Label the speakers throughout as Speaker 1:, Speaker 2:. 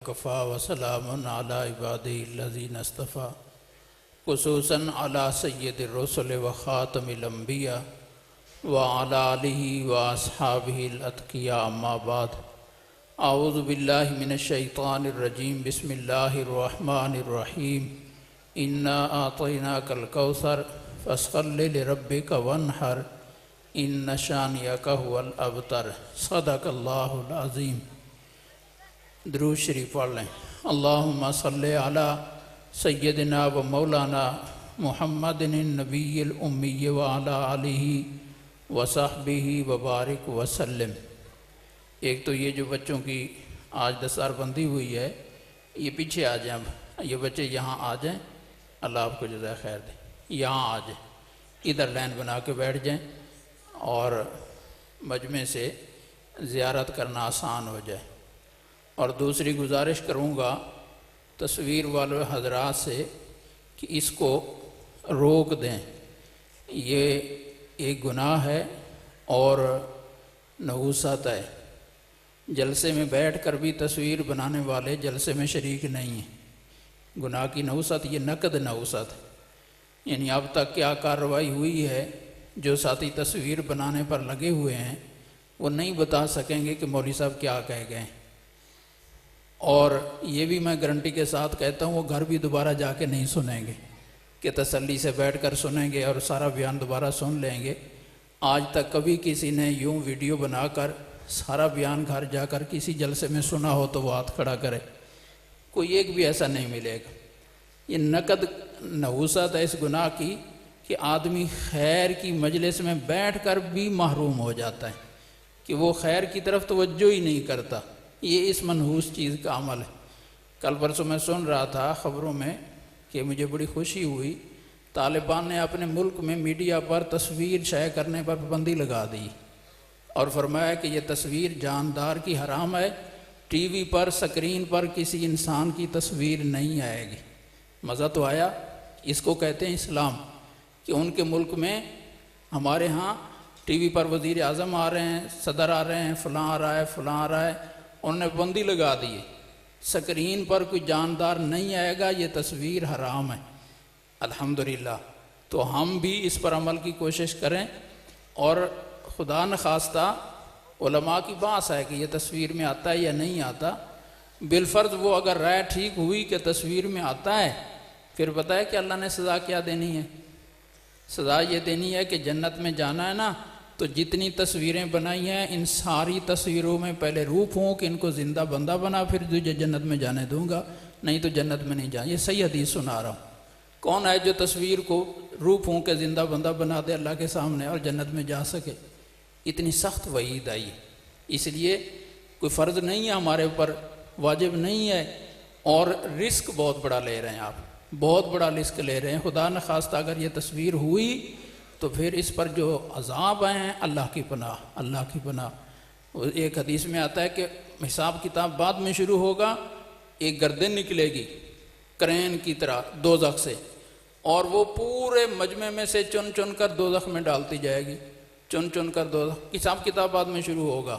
Speaker 1: کفا وسلام علی عبادہ الذین اصطفیٰ خصوصاً علی سید الرسل و خاتم الانبیاء وعلی آلہ و اصحابہ الاتقیاء اما بعد اعوذ باللہ من الشیطان الرجیم بسم اللہ الرحمن الرحیم انا اعطیناک الکوثر فصل لربک وانحر ان شانئک هو الابتر صدق اللہ العظیم۔ درود شریف پڑھ لیں۔ اللہم صلی علی سیدنا و مولانا محمد النبی الامی وعلی آلہ و صحبہ وبارک وسلم۔ ایک تو یہ جو بچوں کی آج دستار بندی ہوئی ہے، یہ پیچھے آ جائیں، یہ بچے یہاں آ جائیں، اللہ آپ کو جزائے خیر دے، یہاں آ جائیں، ادھر لائن بنا کے بیٹھ جائیں اور مجمع سے زیارت کرنا آسان ہو جائے۔ اور دوسری گزارش کروں گا تصویر والے حضرات سے کہ اس کو روک دیں، یہ ایک گناہ ہے اور نحوست ہے۔ جلسے میں بیٹھ کر بھی تصویر بنانے والے جلسے میں شریک نہیں ہیں۔ گناہ کی نحوست یہ نقد نحوست ہے، یعنی اب تک کیا کارروائی ہوئی ہے، جو ساتھی تصویر بنانے پر لگے ہوئے ہیں وہ نہیں بتا سکیں گے کہ مولوی صاحب کیا کہہ گئے۔ اور یہ بھی میں گارنٹی کے ساتھ کہتا ہوں، وہ گھر بھی دوبارہ جا کے نہیں سنیں گے کہ تسلی سے بیٹھ کر سنیں گے اور سارا بیان دوبارہ سن لیں گے۔ آج تک کبھی کسی نے یوں ویڈیو بنا کر سارا بیان گھر جا کر کسی جلسے میں سنا ہو تو وہ ہاتھ کھڑا کرے، کوئی ایک بھی ایسا نہیں ملے گا۔ یہ نقد نحوست ہے اس گناہ کی کہ آدمی خیر کی مجلس میں بیٹھ کر بھی محروم ہو جاتا ہے کہ وہ خیر کی طرف توجہ ہی نہیں کرتا۔ یہ اس منحوس چیز کا عمل ہے۔ کل پرسوں میں سن رہا تھا خبروں میں کہ مجھے بڑی خوشی ہوئی، طالبان نے اپنے ملک میں میڈیا پر تصویر شائع کرنے پر پابندی لگا دی اور فرمایا کہ یہ تصویر جاندار کی حرام ہے، ٹی وی پر سکرین پر کسی انسان کی تصویر نہیں آئے گی۔ مزہ تو آیا؟ اس کو کہتے ہیں اسلام، کہ ان کے ملک میں ہمارے ہاں ٹی وی پر وزیر اعظم آ رہے ہیں، صدر آ رہے ہیں، فلاں آ رہا ہے، فلاں آ رہا ہے، انہوں نے پابندی لگا دی ہے، سکرین پر کوئی جاندار نہیں آئے گا، یہ تصویر حرام ہے۔ الحمدللہ، تو ہم بھی اس پر عمل کی کوشش کریں، اور خدا نخواستہ علماء کی بات ہے کہ یہ تصویر میں آتا ہے یا نہیں آتا، بالفرض وہ اگر رائے ٹھیک ہوئی کہ تصویر میں آتا ہے، پھر پتہ ہے کہ اللہ نے سزا کیا دینی ہے؟ سزا یہ دینی ہے کہ جنت میں جانا ہے نا، تو جتنی تصویریں بنائی ہیں ان ساری تصویروں میں پہلے روح پھونک کہ ان کو زندہ بندہ بنا، پھر تجھے جنت میں جانے دوں گا، نہیں تو جنت میں نہیں جا۔ یہ صحیح حدیث سنا رہا ہوں۔ کون ہے جو تصویر کو روح پھونک کے زندہ بندہ بنا دے اللہ کے سامنے اور جنت میں جا سکے؟ اتنی سخت وعید آئی، اس لیے کوئی فرض نہیں ہے ہمارے اوپر، واجب نہیں ہے، اور رسک بہت بڑا لے رہے ہیں آپ، بہت بڑا رسک لے رہے ہیں۔ خدا نخواستہ اگر یہ تصویر ہوئی تو پھر اس پر جو عذاب آئے ہیں، اللہ کی پناہ، اللہ کی پناہ۔ ایک حدیث میں آتا ہے کہ حساب کتاب بعد میں شروع ہوگا، ایک گردن نکلے گی کرین کی طرح دوزخ سے، اور وہ پورے مجمع میں سے چن چن کر دوزخ میں ڈالتی جائے گی، چن چن کر دوزخ۔ حساب کتاب بعد میں شروع ہوگا،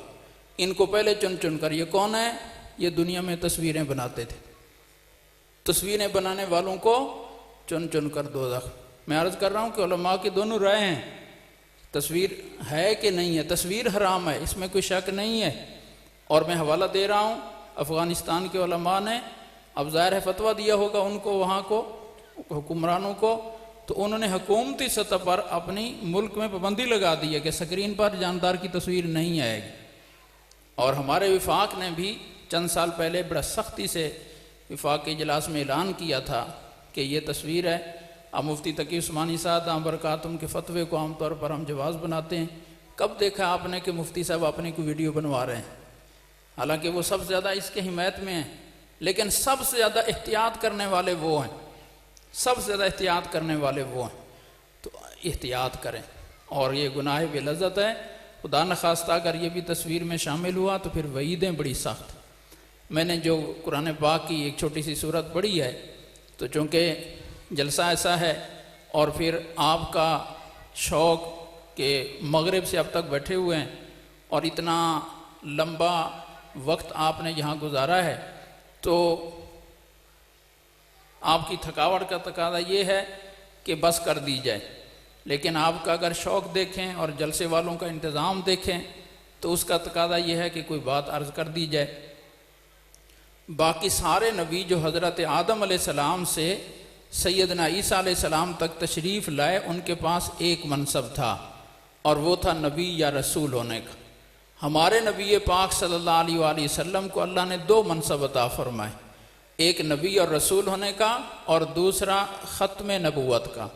Speaker 1: ان کو پہلے چن چن کر۔ یہ کون ہے؟ یہ دنیا میں تصویریں بناتے تھے، تصویریں بنانے والوں کو چن چن کر دوزخ۔ میں عرض کر رہا ہوں کہ علماء کی دونوں رائے ہیں، تصویر ہے کہ نہیں ہے، تصویر حرام ہے، اس میں کوئی شک نہیں ہے۔ اور میں حوالہ دے رہا ہوں افغانستان کے علماء نے، اب ظاہر ہے فتویٰ دیا ہوگا ان کو، وہاں کو حکمرانوں کو، تو انہوں نے حکومتی سطح پر اپنی ملک میں پابندی لگا دی ہے کہ سکرین پر جاندار کی تصویر نہیں آئے گی۔ اور ہمارے وفاق نے بھی چند سال پہلے بڑا سختی سے وفاق کے اجلاس میں اعلان کیا تھا کہ یہ تصویر ہے۔ اب مفتی تقی عثمانی صاحب دام برکاتہم کے فتوے کو عام طور پر ہم جواز بناتے ہیں۔ کب دیکھا آپ نے کہ مفتی صاحب اپنی کوئی ویڈیو بنوا رہے ہیں؟ حالانکہ وہ سب سے زیادہ اس کے حمایت میں ہیں، لیکن سب سے زیادہ احتیاط کرنے والے وہ ہیں، سب سے زیادہ احتیاط کرنے والے وہ ہیں۔ تو احتیاط کریں، اور یہ گناہ بے لذت ہے۔ خدا نخواستہ اگر یہ بھی تصویر میں شامل ہوا تو پھر وعیدیں بڑی سخت۔ میں نے جو قرآن پاک کی ایک چھوٹی سی صورت پڑھی ہے، تو چونکہ جلسہ ایسا ہے اور پھر آپ کا شوق کہ مغرب سے اب تک بیٹھے ہوئے ہیں اور اتنا لمبا وقت آپ نے یہاں گزارا ہے، تو آپ کی تھکاوٹ کا تقاضا یہ ہے کہ بس کر دی جائے، لیکن آپ کا اگر شوق دیکھیں اور جلسے والوں کا انتظام دیکھیں تو اس کا تقاضا یہ ہے کہ کوئی بات عرض کر دی جائے۔ باقی سارے نبی جو حضرت آدم علیہ السلام سے سیدنا عیسیٰ علیہ السلام تک تشریف لائے، ان کے پاس ایک منصب تھا اور وہ تھا نبی یا رسول ہونے کا۔ ہمارے نبی پاک صلی اللہ علیہ وآلہ وسلم کو اللہ نے دو منصب عطا فرمائے، ایک نبی اور رسول ہونے کا اور دوسرا ختم نبوت کا۔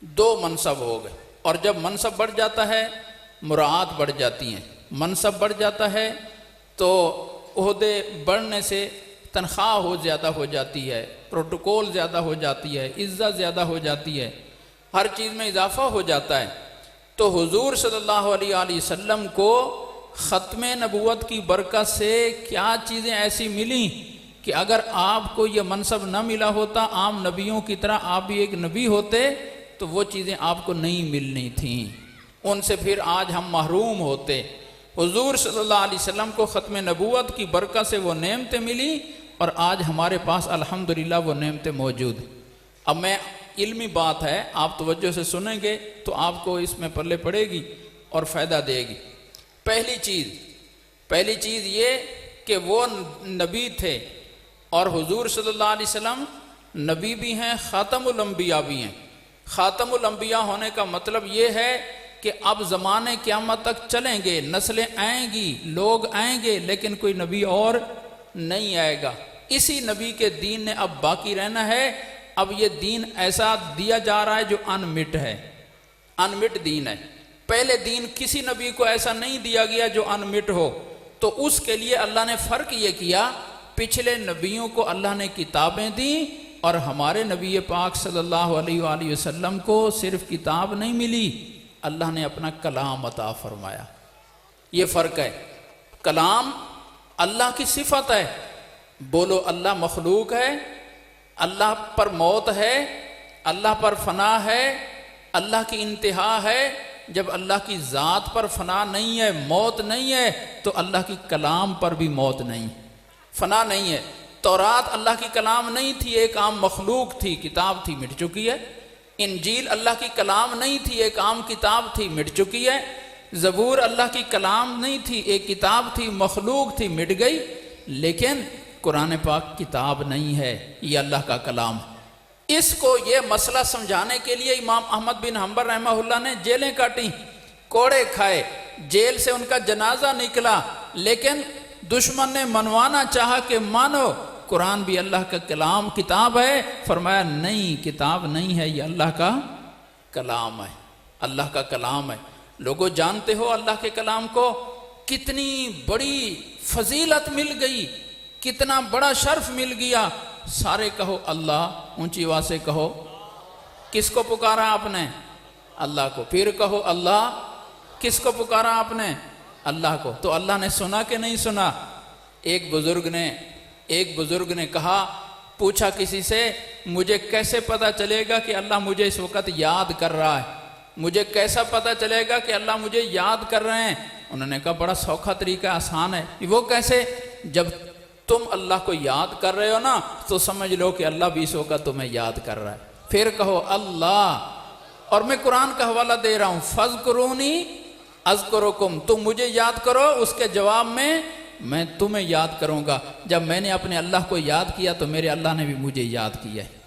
Speaker 1: دو منصب ہو گئے، اور جب منصب بڑھ جاتا ہے مراعات بڑھ جاتی ہیں۔ منصب بڑھ جاتا ہے تو عہدے بڑھنے سے تنخواہ زیادہ ہو جاتی ہے، پروٹوکول زیادہ ہو جاتی ہے، عزت زیادہ ہو جاتی ہے، ہر چیز میں اضافہ ہو جاتا ہے۔ تو حضور صلی اللہ علیہ وآلہ وسلم کو ختم نبوت کی برکت سے کیا چیزیں ایسی ملیں کہ اگر آپ کو یہ منصب نہ ملا ہوتا، عام نبیوں کی طرح آپ بھی ایک نبی ہوتے، تو وہ چیزیں آپ کو نہیں ملنی تھیں، ان سے پھر آج ہم محروم ہوتے۔ حضور صلی اللہ علیہ وسلم کو ختم نبوت کی برکت سے وہ نعمتیں ملی اور آج ہمارے پاس الحمدللہ وہ نعمتیں موجود ہیں۔ اب میں علمی بات ہے، آپ توجہ سے سنیں گے تو آپ کو اس میں پلے پڑے گی اور فائدہ دے گی۔ پہلی چیز یہ کہ وہ نبی تھے اور حضور صلی اللہ علیہ وسلم نبی بھی ہیں، خاتم الانبیاء بھی ہیں۔ خاتم الانبیاء ہونے کا مطلب یہ ہے کہ اب زمانے قیامت تک چلیں گے، نسلیں آئیں گی، لوگ آئیں گے، لیکن کوئی نبی اور نہیں آئے گا۔ اسی نبی کے دین نے اب باقی رہنا ہے۔ اب یہ دین ایسا دیا جا رہا ہے جو انمٹ ہے، انمٹ دین ہے۔ پہلے دین کسی نبی کو ایسا نہیں دیا گیا جو انمٹ ہو، تو اس کے لیے اللہ نے فرق یہ کیا، پچھلے نبیوں کو اللہ نے کتابیں دیں اور ہمارے نبی پاک صلی اللہ علیہ وآلہ وسلم کو صرف کتاب نہیں ملی، اللہ نے اپنا کلام عطا فرمایا۔ یہ فرق ہے۔ کلام اللہ کی صفت ہے، بولو اللہ مخلوق ہے، اللہ پر موت ہے، اللہ پر فنا ہے، اللہ کی انتہا ہے۔ جب اللہ کی ذات پر فنا نہیں ہے، موت نہیں ہے، تو اللہ کی کلام پر بھی موت نہیں، فنا نہیں ہے۔ تورات اللہ کی کلام نہیں تھی، ایک عام مخلوق تھی، کتاب تھی، مٹ چکی ہے۔ انجیل اللہ کی کلام نہیں تھی، ایک عام کتاب تھی، مٹ چکی ہے۔ زبور اللہ کی کلام نہیں تھی، ایک کتاب تھی، مخلوق تھی، مٹ گئی۔ لیکن قرآن پاک کتاب نہیں ہے، یہ اللہ کا کلام ہے۔ اس کو یہ مسئلہ سمجھانے کے لیے امام احمد بن حنبل رحمہ اللہ نے جیلیں کاٹیں، کوڑے کھائے، جیل سے ان کا جنازہ نکلا، لیکن دشمن نے منوانا چاہا کہ مانو قرآن بھی اللہ کا کلام کتاب ہے، فرمایا نہیں، کتاب نہیں ہے، یہ اللہ کا کلام ہے، اللہ کا کلام ہے۔ لوگوں جانتے ہو اللہ کے کلام کو کتنی بڑی فضیلت مل گئی، کتنا بڑا شرف مل گیا۔ سارے کہو اللہ، اونچی آواز سے کہو۔ کس کو پکارا آپ نے؟ اللہ کو۔ پھر کہو اللہ، کس کو پکارا آپ نے؟ اللہ کو۔ تو اللہ نے سنا کہ نہیں سنا؟ ایک بزرگ نے کہا، پوچھا کسی سے، مجھے کیسے پتا چلے گا کہ اللہ مجھے اس وقت یاد کر رہا ہے؟ مجھے کیسا پتا چلے گا کہ اللہ مجھے یاد کر رہے ہیں؟ انہوں نے کہا بڑا سوکھا طریقہ، آسان ہے۔ وہ کیسے؟ جب تم اللہ کو یاد کر رہے ہو نا، تو سمجھ لو کہ اللہ بھی اس وقت تمہیں یاد کر رہا ہے۔ پھر کہو اللہ، اور میں قرآن کا حوالہ دے رہا ہوں، فَاذْكُرُونِي اذکرکم، تم مجھے یاد کرو، اس کے جواب میں تمہیں یاد کروں گا۔ جب میں نے اپنے اللہ کو یاد کیا تو میرے اللہ نے بھی مجھے یاد کیا ہے۔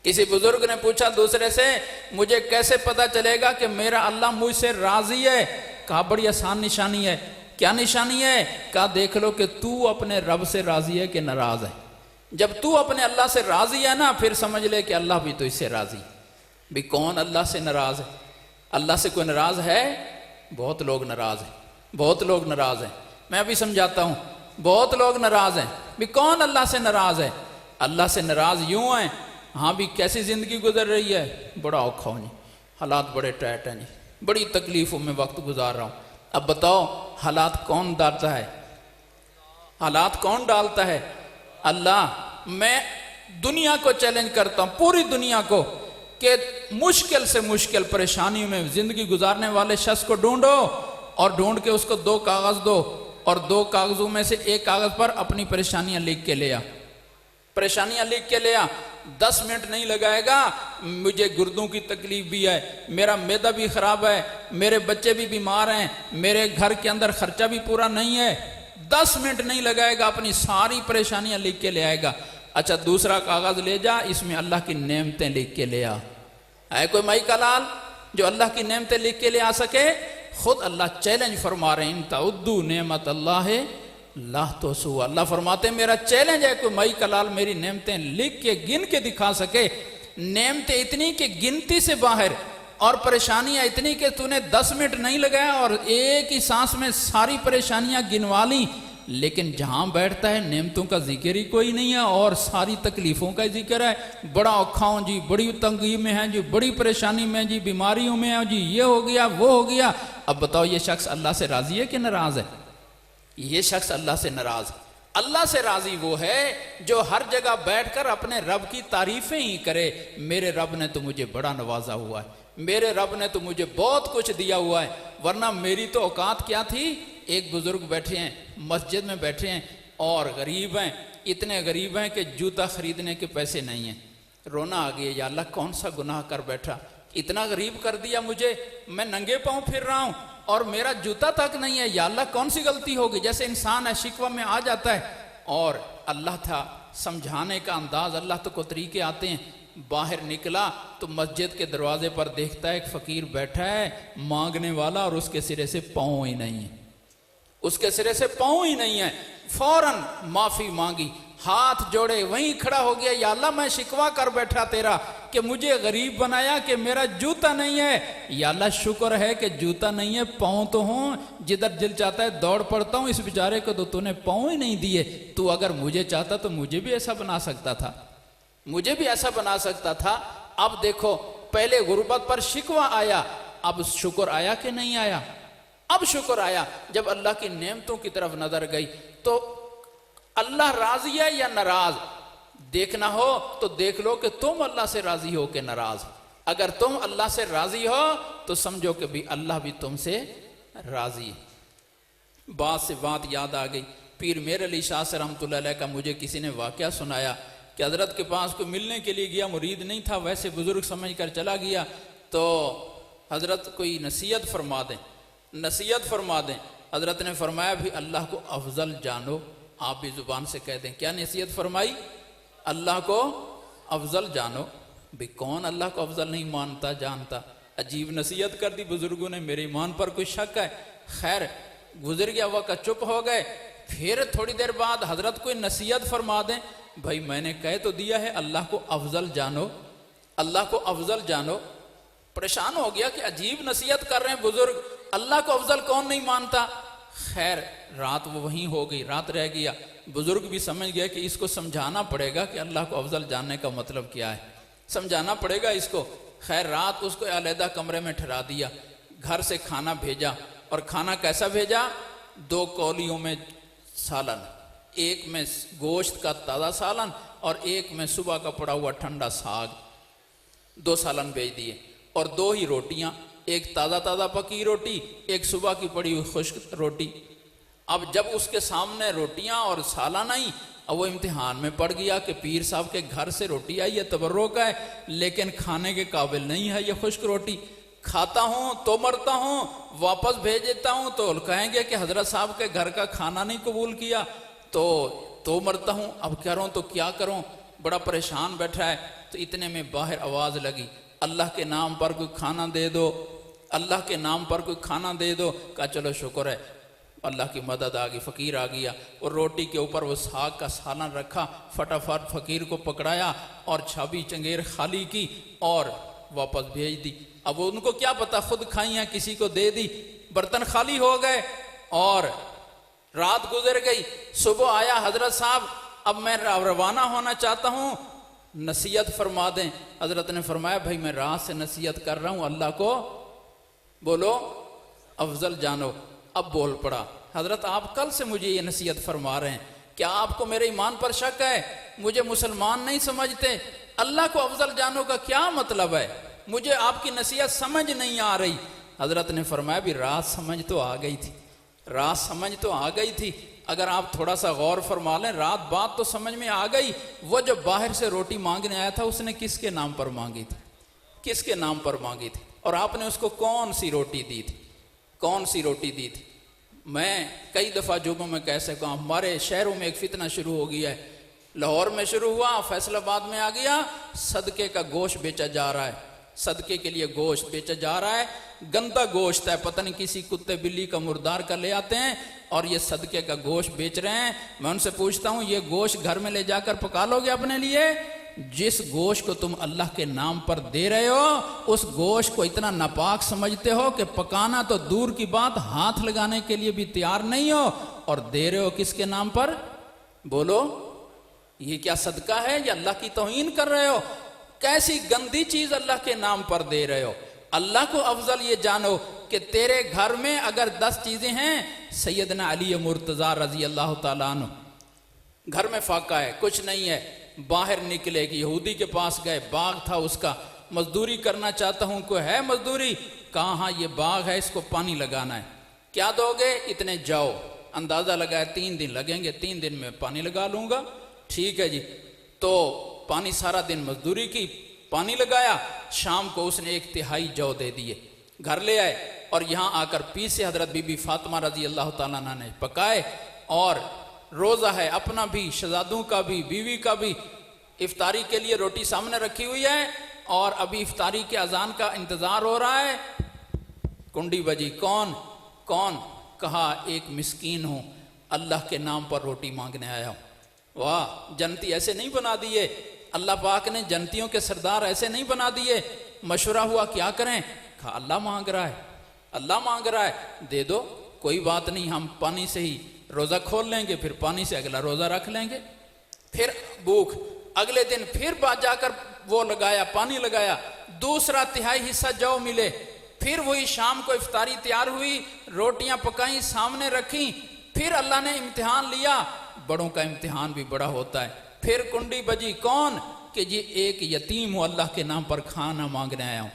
Speaker 1: کسی بزرگ نے پوچھا دوسرے سے، مجھے کیسے پتا چلے گا کہ میرا اللہ مجھ سے راضی ہے؟ کہا بڑی آسان نشانی ہے۔ کیا نشانی ہے؟ کہا دیکھ لو کہ تو اپنے رب سے راضی ہے کہ ناراض ہے۔ جب تو اپنے اللہ سے راضی ہے نا، پھر سمجھ لے کہ اللہ بھی تو اس سے راضی۔ بھی کون اللہ سے ناراض ہے؟ اللہ سے کوئی ناراض ہے؟ بہت لوگ ناراض ہیں، بہت لوگ ناراض ہیں۔ میں ابھی سمجھاتا ہوں، بہت لوگ ناراض ہیں۔ بھی کون اللہ سے ناراض ہے؟ اللہ سے ناراض یوں ہیں، ہاں بھی کیسی زندگی گزر رہی ہے؟ بڑا اوکھا ہوں جی، حالات بڑے ٹائٹ ہیں جی، بڑی تکلیفوں میں وقت گزار رہا ہوں۔ اب بتاؤ حالات کون ڈالتا ہے؟ حالات کون ڈالتا ہے؟ اللہ۔ میں دنیا کو چیلنج کرتا ہوں، پوری دنیا کو، کہ مشکل سے مشکل پریشانیوں میں زندگی گزارنے والے شخص کو ڈھونڈو، اور ڈھونڈ کے اس کو 2 کاغذ دو، اور 2 کاغذوں میں سے ایک کاغذ پر اپنی پریشانیاں لکھ کے لے آ۔ پریشانیاں لکھ کے لیا، 10 منٹ نہیں لگائے گا، مجھے گردوں کی تکلیف بھی ہے، میرا معدہ بھی خراب ہے، میرے بچے بھی بیمار ہیں، میرے گھر کے اندر خرچہ بھی پورا نہیں ہے، 10 منٹ نہیں لگائے گا، اپنی ساری پریشانیاں لکھ کے لے آئے گا۔ اچھا دوسرا کاغذ لے جا، اس میں اللہ کی نعمتیں لکھ کے لے آ۔ ہے کوئی مائی کا لال جو اللہ کی نعمتیں لکھ کے لے آ سکے؟ خود اللہ چیلنج فرما رہے ہیں، ان تعدوا نعمت اللہ لا تحصوها۔ اللہ فرماتے ہیں میرا چیلنج ہے کوئی مائی کا لال میری نعمتیں لکھ کے گن کے دکھا سکے۔ نعمتیں اتنی کہ گنتی سے باہر، اور پریشانیاں اتنی کہ تو نے 10 منٹ نہیں لگایا اور ایک ہی سانس میں ساری پریشانیاں گنوا لی، لیکن جہاں بیٹھتا ہے نعمتوں کا ذکر ہی کوئی نہیں ہے اور ساری تکلیفوں کا ذکر ہے۔ بڑا اوکھا ہوں جی، بڑی تنگی میں ہیں جی، بڑی پریشانی میں جی، بیماریوں میں ہیں جی، یہ ہو گیا وہ ہو گیا۔ اب بتاؤ یہ شخص اللہ سے راضی ہے کہ ناراض ہے؟ یہ شخص اللہ سے ناراض ہے۔ اللہ سے راضی وہ ہے جو ہر جگہ بیٹھ کر اپنے رب کی تعریفیں ہی کرے، میرے رب نے تو مجھے بڑا نوازا ہوا ہے، میرے رب نے تو مجھے بہت کچھ دیا ہوا ہے، ورنہ میری تو اوقات کیا تھی۔ ایک بزرگ بیٹھے ہیں مسجد میں بیٹھے ہیں اور غریب ہیں، اتنے غریب ہیں کہ جوتا خریدنے کے پیسے نہیں ہیں۔ رونا آ گیا، یا اللہ کون سا گناہ کر بیٹھا، اتنا غریب کر دیا مجھے، میں ننگے پاؤں پھر رہا ہوں اور میرا جوتا تک نہیں ہے، یا اللہ کون سی غلطی ہوگی۔ جیسے انسان ہے شکوہ میں آ جاتا ہے، اور اللہ تھا سمجھانے کا انداز، اللہ تو کو طریقے آتے ہیں۔ باہر نکلا تو مسجد کے دروازے پر دیکھتا ہے ایک فقیر بیٹھا ہے مانگنے والا، اور اس کے سرے سے پاؤں ہی نہیں ہے، اس کے سرے سے پاؤں ہی نہیں ہے۔ فوراً معافی مانگی، ہاتھ جوڑے، وہیں کھڑا ہو گیا، یا اللہ میں شکوہ کر بیٹھا تیرا کہ مجھے غریب بنایا کہ میرا جوتا نہیں ہے، یا اللہ شکر ہے کہ جوتا نہیں ہے، پاؤں تو ہوں، جدھر دل چاہتا ہے دوڑ پڑتا ہوں، اس بیچارے کو تو نے پاؤں ہی نہیں دیے، تو اگر مجھے چاہتا تو مجھے بھی ایسا بنا سکتا تھا، مجھے بھی ایسا بنا سکتا تھا۔ اب دیکھو پہلے غربت پر شکوہ آیا، اب شکر آیا کہ نہیں آیا؟ اب شکر آیا۔ جب اللہ کی نعمتوں کی طرف نظر گئی تو اللہ راضی ہے یا ناراض؟ دیکھنا ہو تو دیکھ لو کہ تم اللہ سے راضی ہو کہ ناراض۔ اگر تم اللہ سے راضی ہو تو سمجھو کہ بھی اللہ بھی تم سے راضی ہے۔ بات سے بات یاد آ گئی، پیر میر علی شاہ سے رحمۃ اللہ علیہ کا مجھے کسی نے واقعہ سنایا کہ حضرت کے پاس کوئی ملنے کے لیے گیا، مرید نہیں تھا، ویسے بزرگ سمجھ کر چلا گیا، تو حضرت کوئی نصیحت فرما دیں، نصیحت فرما دیں۔ حضرت نے فرمایا بھی اللہ کو افضل جانو، آپ بھی زبان سے کہہ دیں۔ کیا نصیحت فرمائی؟ اللہ کو افضل جانو۔ بھی کون اللہ کو افضل نہیں مانتا جانتا؟ عجیب نصیحت کر دی بزرگوں نے، میرے ایمان پر کوئی شک ہے؟ خیر گزر گیا وقت، چپ ہو گئے۔ پھر تھوڑی دیر بعد حضرت کوئی نصیحت فرما دیں، بھائی میں نے کہہ تو دیا ہے اللہ کو افضل جانو، اللہ کو افضل جانو۔ پریشان ہو گیا کہ عجیب نصیحت کر رہے ہیں بزرگ، اللہ کو افضل کون نہیں مانتا؟ خیر رات وہ وہیں ہو گئی، رات رہ گیا۔ بزرگ بھی سمجھ گیا کہ اس کو سمجھانا پڑے گا کہ اللہ کو افضل جاننے کا مطلب کیا ہے، سمجھانا پڑے گا اس کو۔ خیر رات اس کو علیحدہ کمرے میں ٹھہرا دیا، گھر سے کھانا بھیجا، اور کھانا کیسا بھیجا؟ 2 کولیوں میں سالن، ایک میں گوشت کا تازہ سالن اور ایک میں صبح کا پڑا ہوا ٹھنڈا ساگ، 2 سالن بھیج دیے، اور 2 ہی روٹیاں، ایک تازہ پکی روٹی، ایک صبح کی پڑی ہوئی خشک روٹی۔ اب جب اس کے سامنے روٹیاں اور سالن آئی، اب وہ امتحان میں پڑ گیا کہ پیر صاحب کے گھر سے روٹی آئی ہے، تبرک ہے، لیکن کھانے کے قابل نہیں ہے یہ خشک روٹی۔ کھاتا ہوں تو مرتا ہوں، واپس بھیج دیتا ہوں تو کہیں گے کہ حضرت صاحب کے گھر کا کھانا نہیں قبول کیا، تو مرتا ہوں، اب کروں تو کیا کروں؟ بڑا پریشان بیٹھا ہے۔ تو اتنے میں باہر آواز لگی، اللہ کے نام پر کوئی کھانا دے دو، اللہ کے نام پر کوئی کھانا دے دو۔ کہا چلو شکر ہے، اللہ کی مدد آ گئی، فقیر آ گیا، اور روٹی کے اوپر وہ ساگ کا سالن رکھا، فٹافٹ فقیر کو پکڑایا اور چھابی چنگیر خالی کی اور واپس بھیج دی۔ اب ان کو کیا پتا، خود کھائیاں کسی کو دے دی، برتن خالی ہو گئے، اور رات گزر گئی۔ صبح آیا، حضرت صاحب اب میں روانہ ہونا چاہتا ہوں، نصیحت فرما دیں۔ حضرت نے فرمایا بھائی میں رات سے نصیحت کر رہا ہوں، اللہ کو بولو افضل جانو۔ اب بول پڑا، حضرت آپ کل سے مجھے یہ نصیحت فرما رہے ہیں، کیا آپ کو میرے ایمان پر شک ہے؟ مجھے مسلمان نہیں سمجھتے، اللہ کو افضل جانو کا کیا مطلب ہے؟ مجھے آپ کی نصیحت سمجھ نہیں آ رہی۔ حضرت نے فرمایا بھی رات سمجھ تو آ گئی تھی، رات سمجھ تو آ گئی تھی، اگر آپ تھوڑا سا غور فرما لیں، رات بات تو سمجھ میں آ گئی، وہ جب باہر سے روٹی مانگنے آیا تھا اس نے کس کے نام پر مانگی تھی؟ کس کے نام پر مانگی تھی؟ اور آپ نے اس کو کون سی روٹی دی تھی؟ کون سی روٹی دی تھی؟ میں کئی دفعہ جمعوں میں کہہ سکتا ہوں، ہمارے شہروں میں ایک فتنہ شروع ہو گیا ہے، لاہور میں شروع ہوا، فیصل آباد میں آ گیا، صدقے کا گوشت بیچا جا رہا ہے، صدقے کے لیے گوشت بیچا جا رہا ہے، گندا گوشت ہے، پتہ نہیں کسی کتے بلی کا مردار کا لے آتے ہیں اور یہ صدقے کا گوشت بیچ رہے ہیں۔ میں ان سے پوچھتا ہوں، یہ گوشت گھر میں لے جا کر پکا لو گے اپنے لیے؟ جس گوشت کو تم اللہ کے نام پر دے رہے ہو اس گوشت کو اتنا ناپاک سمجھتے ہو کہ پکانا تو دور کی بات، ہاتھ لگانے کے لیے بھی تیار نہیں ہو، اور دے رہے ہو کس کے نام پر؟ بولو، یہ کیا صدقہ ہے یا اللہ کی توہین کر رہے ہو؟ کیسی گندی چیز اللہ کے نام پر دے رہے ہو؟ اللہ کو افضل یہ جانو کہ تیرے گھر میں اگر 10 چیزیں ہیں، سیدنا علی مرتضیٰ رضی اللہ تعالیٰ عنہ، گھر میں فاقہ ہے، کچھ نہیں ہے، باہر نکلے کہ یہودی کے پاس گئے، باغ تھا اس کا، مزدوری کرنا چاہتا ہوں، کوئی ہے مزدوری؟ کہا ہاں یہ باغ ہے، اس کو پانی لگانا ہے، کیا دو گے؟ اتنے جاؤ، اندازہ لگایا 3 دن لگیں گے، 3 دن میں پانی لگا لوں گا، ٹھیک ہے جی۔ تو پانی سارا دن مزدوری کی، پانی لگایا، شام کو اس نے 1/3 جو دے دیے، گھر لے آئے اور یہاں آ کر پیسے حضرت بی بی فاطمہ رضی اللہ تعالیٰ عنہ نے پکائے، اور روزہ ہے اپنا بھی، شہزادوں کا بھی، بیوی کا بھی، افطاری کے لیے روٹی سامنے رکھی ہوئی ہے اور ابھی افطاری کے اذان کا انتظار ہو رہا ہے۔ کنڈی بجی، کون؟ کہا ایک مسکین ہوں، اللہ کے نام پر روٹی مانگنے آیا ہوں۔ واہ، جنتی ایسے نہیں بنا دیے، اللہ پاک نے جنتیوں کے سردار ایسے نہیں بنا دیے۔ مشورہ ہوا کیا کریں؟ کہا اللہ مانگ رہا ہے، اللہ مانگ رہا ہے، دے دو، کوئی بات نہیں، ہم پانی سے ہی روزہ کھول لیں گے، پھر پانی سے اگلا روزہ رکھ لیں گے۔ پھر بھوک، اگلے دن پھر جا کر وہ لگایا، پانی لگایا، دوسرا تہائی حصہ جو ملے، پھر وہی شام کو افطاری تیار ہوئی، روٹیاں پکائیں، سامنے رکھیں، پھر اللہ نے امتحان لیا، بڑوں کا امتحان بھی بڑا ہوتا ہے۔ پھر کنڈی بجی، کون؟ کہ جی ایک یتیم ہوں، اللہ کے نام پر کھانا مانگنے آیا ہوں،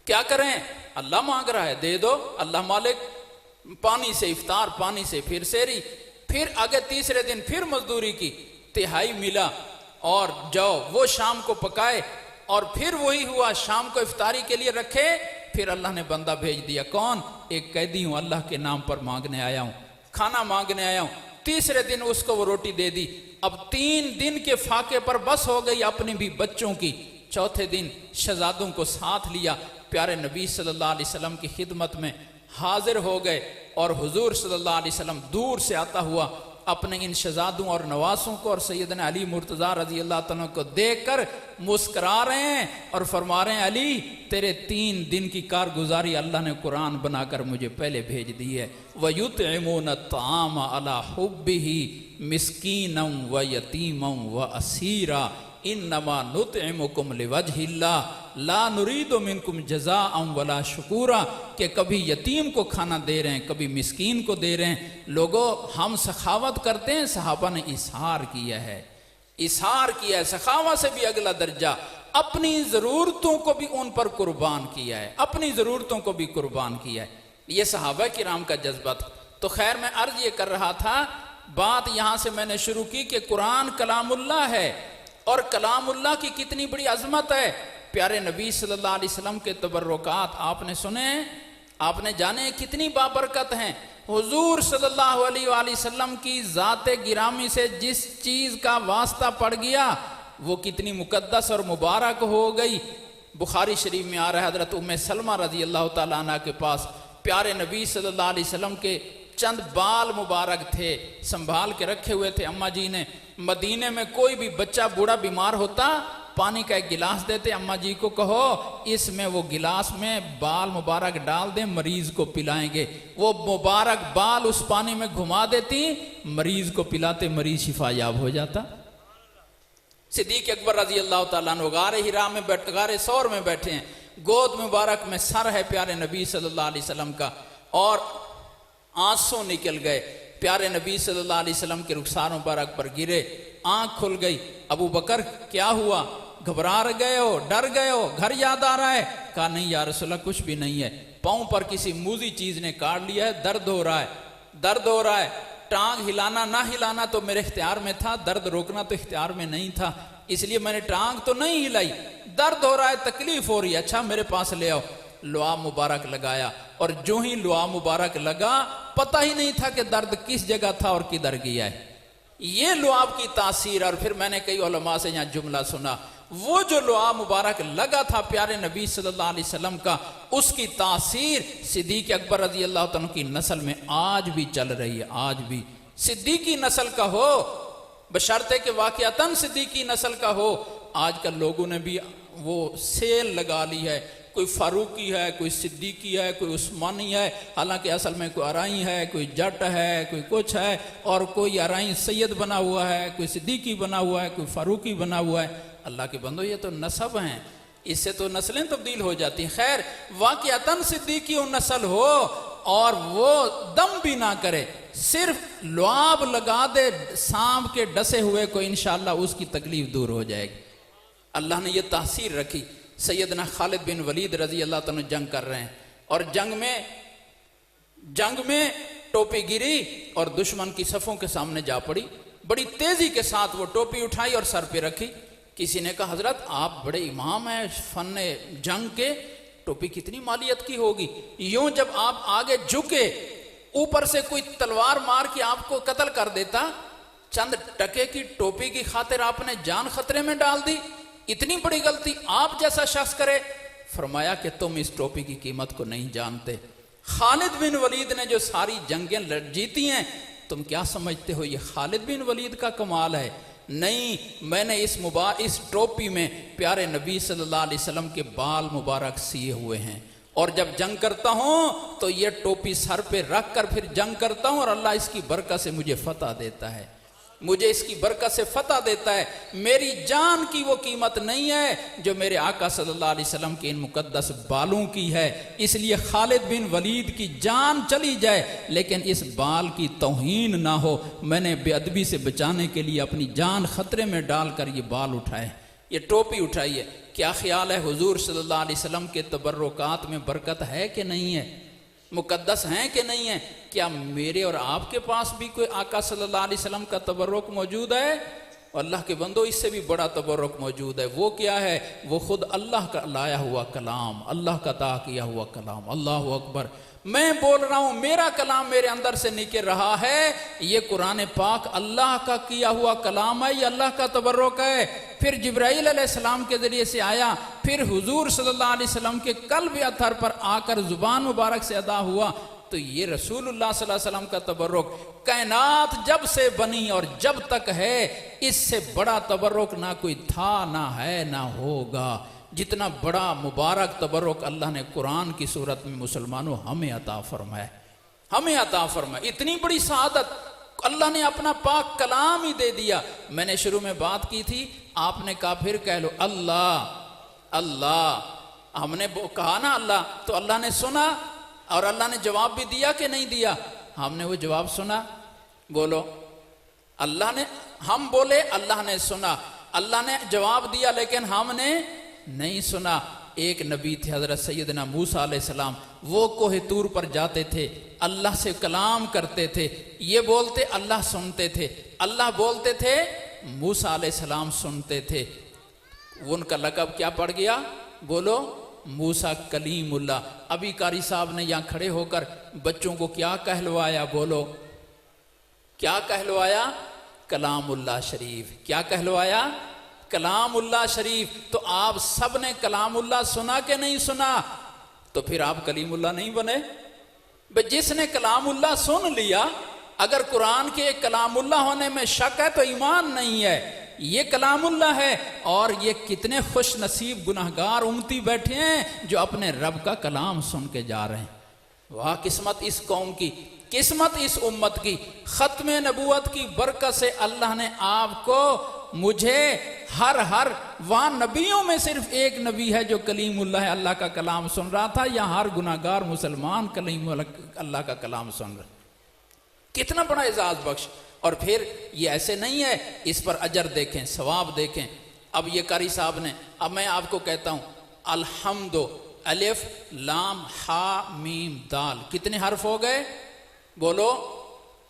Speaker 1: کیا کریں؟ اللہ مانگ رہا ہے، دے دو، اللہ مالک۔ پانی سے افطار، پانی سے پھر سحری، پھر آگے تیسرے دن پھر مزدوری کی، تہائی ملا اور جاؤ، وہ شام کو پکائے، اور پھر وہی ہوا، شام کو افطاری کے لیے رکھے، پھر اللہ نے بندہ بھیج دیا، کون؟ ایک قیدی ہوں، اللہ کے نام پر مانگنے آیا ہوں، کھانا مانگنے آیا ہوں۔ تیسرے دن اس کو وہ روٹی دے دی، اب 3 دن کے فاقے پر بس ہو گئی اپنی بھی، بچوں کی۔ چوتھے دن شہزادوں کو ساتھ لیا، پیارے نبی صلی اللہ علیہ وسلم کی خدمت میں حاضر ہو گئے، اور حضور صلی اللہ علیہ وسلم دور سے آتا ہوا اپنے ان شہزادوں اور نواسوں کو اور سیدنا علی مرتضیٰ رضی اللہ تعالیٰ کو دیکھ کر مسکرا رہے ہیں اور فرما رہے ہیں، علی تیرے 3 دن کی کارگزاری اللہ نے قرآن بنا کر مجھے پہلے بھیج دی ہے۔ وَيُطْعِمُونَ الطَّعَامَ عَلَىٰ حُبِّهِ مِسْكِينًا وَيَتِيمًا وَأَسِيرًا انما نطعمکم لوجہ اللہ لا نرید منکم جزاء ولا شکورا، کہ کبھی یتیم کو کھانا دے رہے ہیں، کبھی مسکین کو دے رہے ہیں۔ لوگوں، ہم سخاوت کرتے ہیں، صحابہ نے اظہار کیا ہے، اظہار کیا ہے، سخاوت سے بھی اگلا درجہ، اپنی ضرورتوں کو بھی ان پر قربان کیا ہے، اپنی ضرورتوں کو بھی قربان کیا ہے۔ یہ صحابہ کرام کا جذبہ تھا۔ تو خیر، میں عرض یہ کر رہا تھا، بات یہاں سے میں نے شروع کی کہ قرآن کلام اللہ ہے، اور کلام اللہ کی کتنی بڑی عظمت ہے۔ پیارے نبی صلی اللہ علیہ وسلم کے تبرکات آپ نے سنے، آپ نے جانے کتنی بابرکت ہیں۔ حضور صلی اللہ علیہ وآلہ وسلم کی ذات گرامی سے جس چیز کا واسطہ پڑ گیا وہ کتنی مقدس اور مبارک ہو گئی۔ بخاری شریف میں آ رہا ہے، حضرت ام سلمہ رضی اللہ تعالیٰ عنہ کے پاس پیارے نبی صلی اللہ علیہ وسلم کے چند بال مبارک تھے، سنبھال کے رکھے ہوئے تھے اماں جی نے۔ مدینے میں کوئی بھی بچہ بوڑھا بیمار ہوتا، پانی کا ایک گلاس دیتے، اماں جی کو کہو اس میں وہ گلاس میں بال مبارک ڈال دیں، مریض کو پلائیں گے۔ وہ مبارک بال اس پانی میں گھما دیتی، مریض کو پلاتے، مریض شفا یاب ہو جاتا۔ صدیق اکبر رضی اللہ تعالیٰ عنہ غار ہرا میں غار ثور میں بیٹھے ہیں، گود مبارک میں سر ہے پیارے نبی صلی اللہ علیہ وسلم کا، اور آنسو نکل گئے، پیارے نبی صلی اللہ علیہ وسلم کے رخسار مبارک پر گرے، آنکھ کھل گئی۔ ابو بکر کیا ہوا؟ گھبرا گئے ہو، ڈر گئے ہو، گھر یاد آ رہا ہے؟ کہا نہیں یا رسول اللہ کچھ بھی نہیں ہے، پاؤں پر کسی موذی چیز نے کاٹ لیا ہے، درد ہو رہا ہے، درد ہو رہا ہے۔ ٹانگ ہلانا نہ ہلانا تو میرے اختیار میں تھا، درد روکنا تو اختیار میں نہیں تھا، اس لیے میں نے ٹانگ تو نہیں ہلائی، درد ہو رہا ہے، تکلیف ہو رہی ہے، اچھا میرے پاس لے آؤ، لعاب مبارک لگایا، اور جو ہی لعاب مبارک لگا پتہ ہی نہیں تھا کہ درد کس جگہ تھا اور کدھر گیا ہے۔ یہ لعاب کی تاثیر۔ اور پھر میں نے کئی علماء سے یہاں جملہ سنا، وہ جو لعاب مبارک لگا تھا پیارے نبی صلی اللہ علیہ وسلم کا، اس کی تاثیر صدیق اکبر رضی اللہ عنہ کی نسل میں آج بھی چل رہی ہے، آج بھی صدیقی نسل کا ہو، بشرطے کہ واقعتاً صدیقی نسل کا ہو۔ آج کل لوگوں نے بھی وہ سیل لگا لی ہے، کوئی فاروقی ہے، کوئی صدیقی ہے، کوئی عثمانی ہے، حالانکہ اصل میں کوئی ارائی ہے، کوئی جٹ ہے، کوئی کچھ ہے، اور کوئی ارائی سید بنا ہوا ہے، کوئی صدیقی بنا ہوا ہے، کوئی فاروقی بنا ہوا ہے۔ اللہ کے بندو یہ تو نسب ہیں، اس سے تو نسلیں تبدیل ہو جاتی ہیں۔ خیر واقعتاً صدیقی و نسل ہو اور وہ دم بھی نہ کرے، صرف لعاب لگا دے سانپ کے ڈسے ہوئے کو، انشاءاللہ اس کی تکلیف دور ہو جائے گی۔ اللہ نے یہ تاثیر رکھی۔ سیدنا خالد بن ولید رضی اللہ تعالیٰ جنگ کر رہے ہیں، اور جنگ میں ٹوپی گری اور دشمن کی صفوں کے سامنے جا پڑی، بڑی تیزی کے ساتھ وہ ٹوپی اٹھائی اور سر پہ رکھی۔ کسی نے کہا حضرت آپ بڑے امام ہیں فن جنگ کے، ٹوپی کتنی مالیت کی ہوگی؟ یوں جب آپ آگے جھکے اوپر سے کوئی تلوار مار کے آپ کو قتل کر دیتا، چند ٹکے کی ٹوپی کی خاطر آپ نے جان خطرے میں ڈال دی، اتنی بڑی غلطی آپ جیسا شخص کرے؟ فرمایا کہ تم اس ٹوپی کی قیمت کو نہیں جانتے۔ خالد بن ولید نے جو ساری جنگیں جیتی ہیں، تم کیا سمجھتے ہو یہ خالد بن ولید کا کمال ہے؟ نہیں، میں نے اس ٹوپی میں پیارے نبی صلی اللہ علیہ وسلم کے بال مبارک سیے ہوئے ہیں، اور جب جنگ کرتا ہوں تو یہ ٹوپی سر پہ رکھ کر پھر جنگ کرتا ہوں، اور اللہ اس کی برکت سے مجھے فتح دیتا ہے، مجھے اس کی برکت سے فتح دیتا ہے۔ میری جان کی وہ قیمت نہیں ہے جو میرے آقا صلی اللہ علیہ وسلم کے ان مقدس بالوں کی ہے۔ اس لیے خالد بن ولید کی جان چلی جائے لیکن اس بال کی توہین نہ ہو، میں نے بے ادبی سے بچانے کے لیے اپنی جان خطرے میں ڈال کر یہ بال اٹھائے، یہ ٹوپی اٹھائی ہے۔ کیا خیال ہے حضور صلی اللہ علیہ وسلم کے تبرکات میں برکت ہے کہ نہیں ہے؟ مقدس ہیں کہ نہیں ہیں؟ کیا میرے اور آپ کے پاس بھی کوئی آقا صلی اللہ علیہ وسلم کا تبرک موجود ہے؟ اللہ کے بندو اس سے بھی بڑا تبرک موجود ہے۔ وہ کیا ہے؟ وہ خود اللہ کا لایا ہوا کلام، اللہ کا عطا کیا ہوا کلام۔ اللہ اکبر، میں بول رہا ہوں، میرا کلام میرے اندر سے نکل رہا ہے، یہ قرآن پاک اللہ کا کیا ہوا کلام ہے، یہ اللہ کا تبرک ہے۔ پھر جبرائیل علیہ السلام کے ذریعے سے آیا، پھر حضور صلی اللہ علیہ وسلم کے قلب اطہر پر آ کر زبان مبارک سے ادا ہوا، تو یہ رسول اللہ صلی اللہ علیہ وسلم کا تبرک کائنات جب سے بنی اور جب تک ہے، اس سے بڑا تبرک نہ کوئی تھا، نہ ہے، نہ ہوگا۔ جتنا بڑا مبارک تبرک اللہ نے قرآن کی صورت میں مسلمانوں ہمیں عطا فرمایا، ہمیں عطا فرمایا۔ اتنی بڑی سعادت اللہ نے اپنا پاک کلام ہی دے دیا۔ میں نے شروع میں بات کی تھی، آپ نے کہا پھر کہہ لو اللہ اللہ، ہم نے کہا نا اللہ، تو اللہ نے سنا اور اللہ نے جواب بھی دیا کہ نہیں دیا؟ ہم نے وہ جواب سنا، بولو اللہ نے، ہم بولے اللہ نے سنا، اللہ نے جواب دیا، لیکن ہم نے نہیں سنا۔ ایک نبی تھے حضرت سیدنا موسیٰ علیہ السلام، وہ کوہ طور پر جاتے تھے، اللہ سے کلام کرتے تھے، یہ بولتے اللہ سنتے تھے، اللہ بولتے تھے موسیٰ علیہ السلام سنتے تھے۔ ان کا لقب کیا پڑ گیا؟ بولو موسیٰ کلیم اللہ۔ ابھی قاری صاحب نے یہاں کھڑے ہو کر بچوں کو کیا کہلوایا؟ بولو کیا کہلوایا؟ کلام اللہ شریف۔ کیا کہلوایا؟ کلام اللہ شریف۔ تو آپ سب نے کلام اللہ سنا کہ نہیں سنا؟ تو پھر آپ کلیم اللہ نہیں بنے؟ جس نے کلام اللہ سن لیا، اگر قرآن کے کلام اللہ ہونے میں شک ہے تو ایمان نہیں ہے۔ یہ کلام اللہ ہے، اور یہ کتنے خوش نصیب گناہگار امتی بیٹھے ہیں جو اپنے رب کا کلام سن کے جا رہے ہیں۔ واہ قسمت اس قوم کی، قسمت اس امت کی۔ ختم نبوت کی برکت سے اللہ نے آپ کو، مجھے، ہر وہاں نبیوں میں صرف ایک نبی ہے جو کلیم اللہ ہے، اللہ کا کلام سن رہا تھا، یا ہر گناہگار مسلمان کلیم اللہ کا کلام سن رہا۔ کتنا بڑا اعزاز بخش۔ اور پھر یہ ایسے نہیں ہے، اس پر اجر دیکھیں، ثواب دیکھیں۔ اب یہ قاری صاحب نے، اب میں آپ کو کہتا ہوں الحمد، الف لام ہا میم دال، کتنے حرف ہو گئے؟ بولو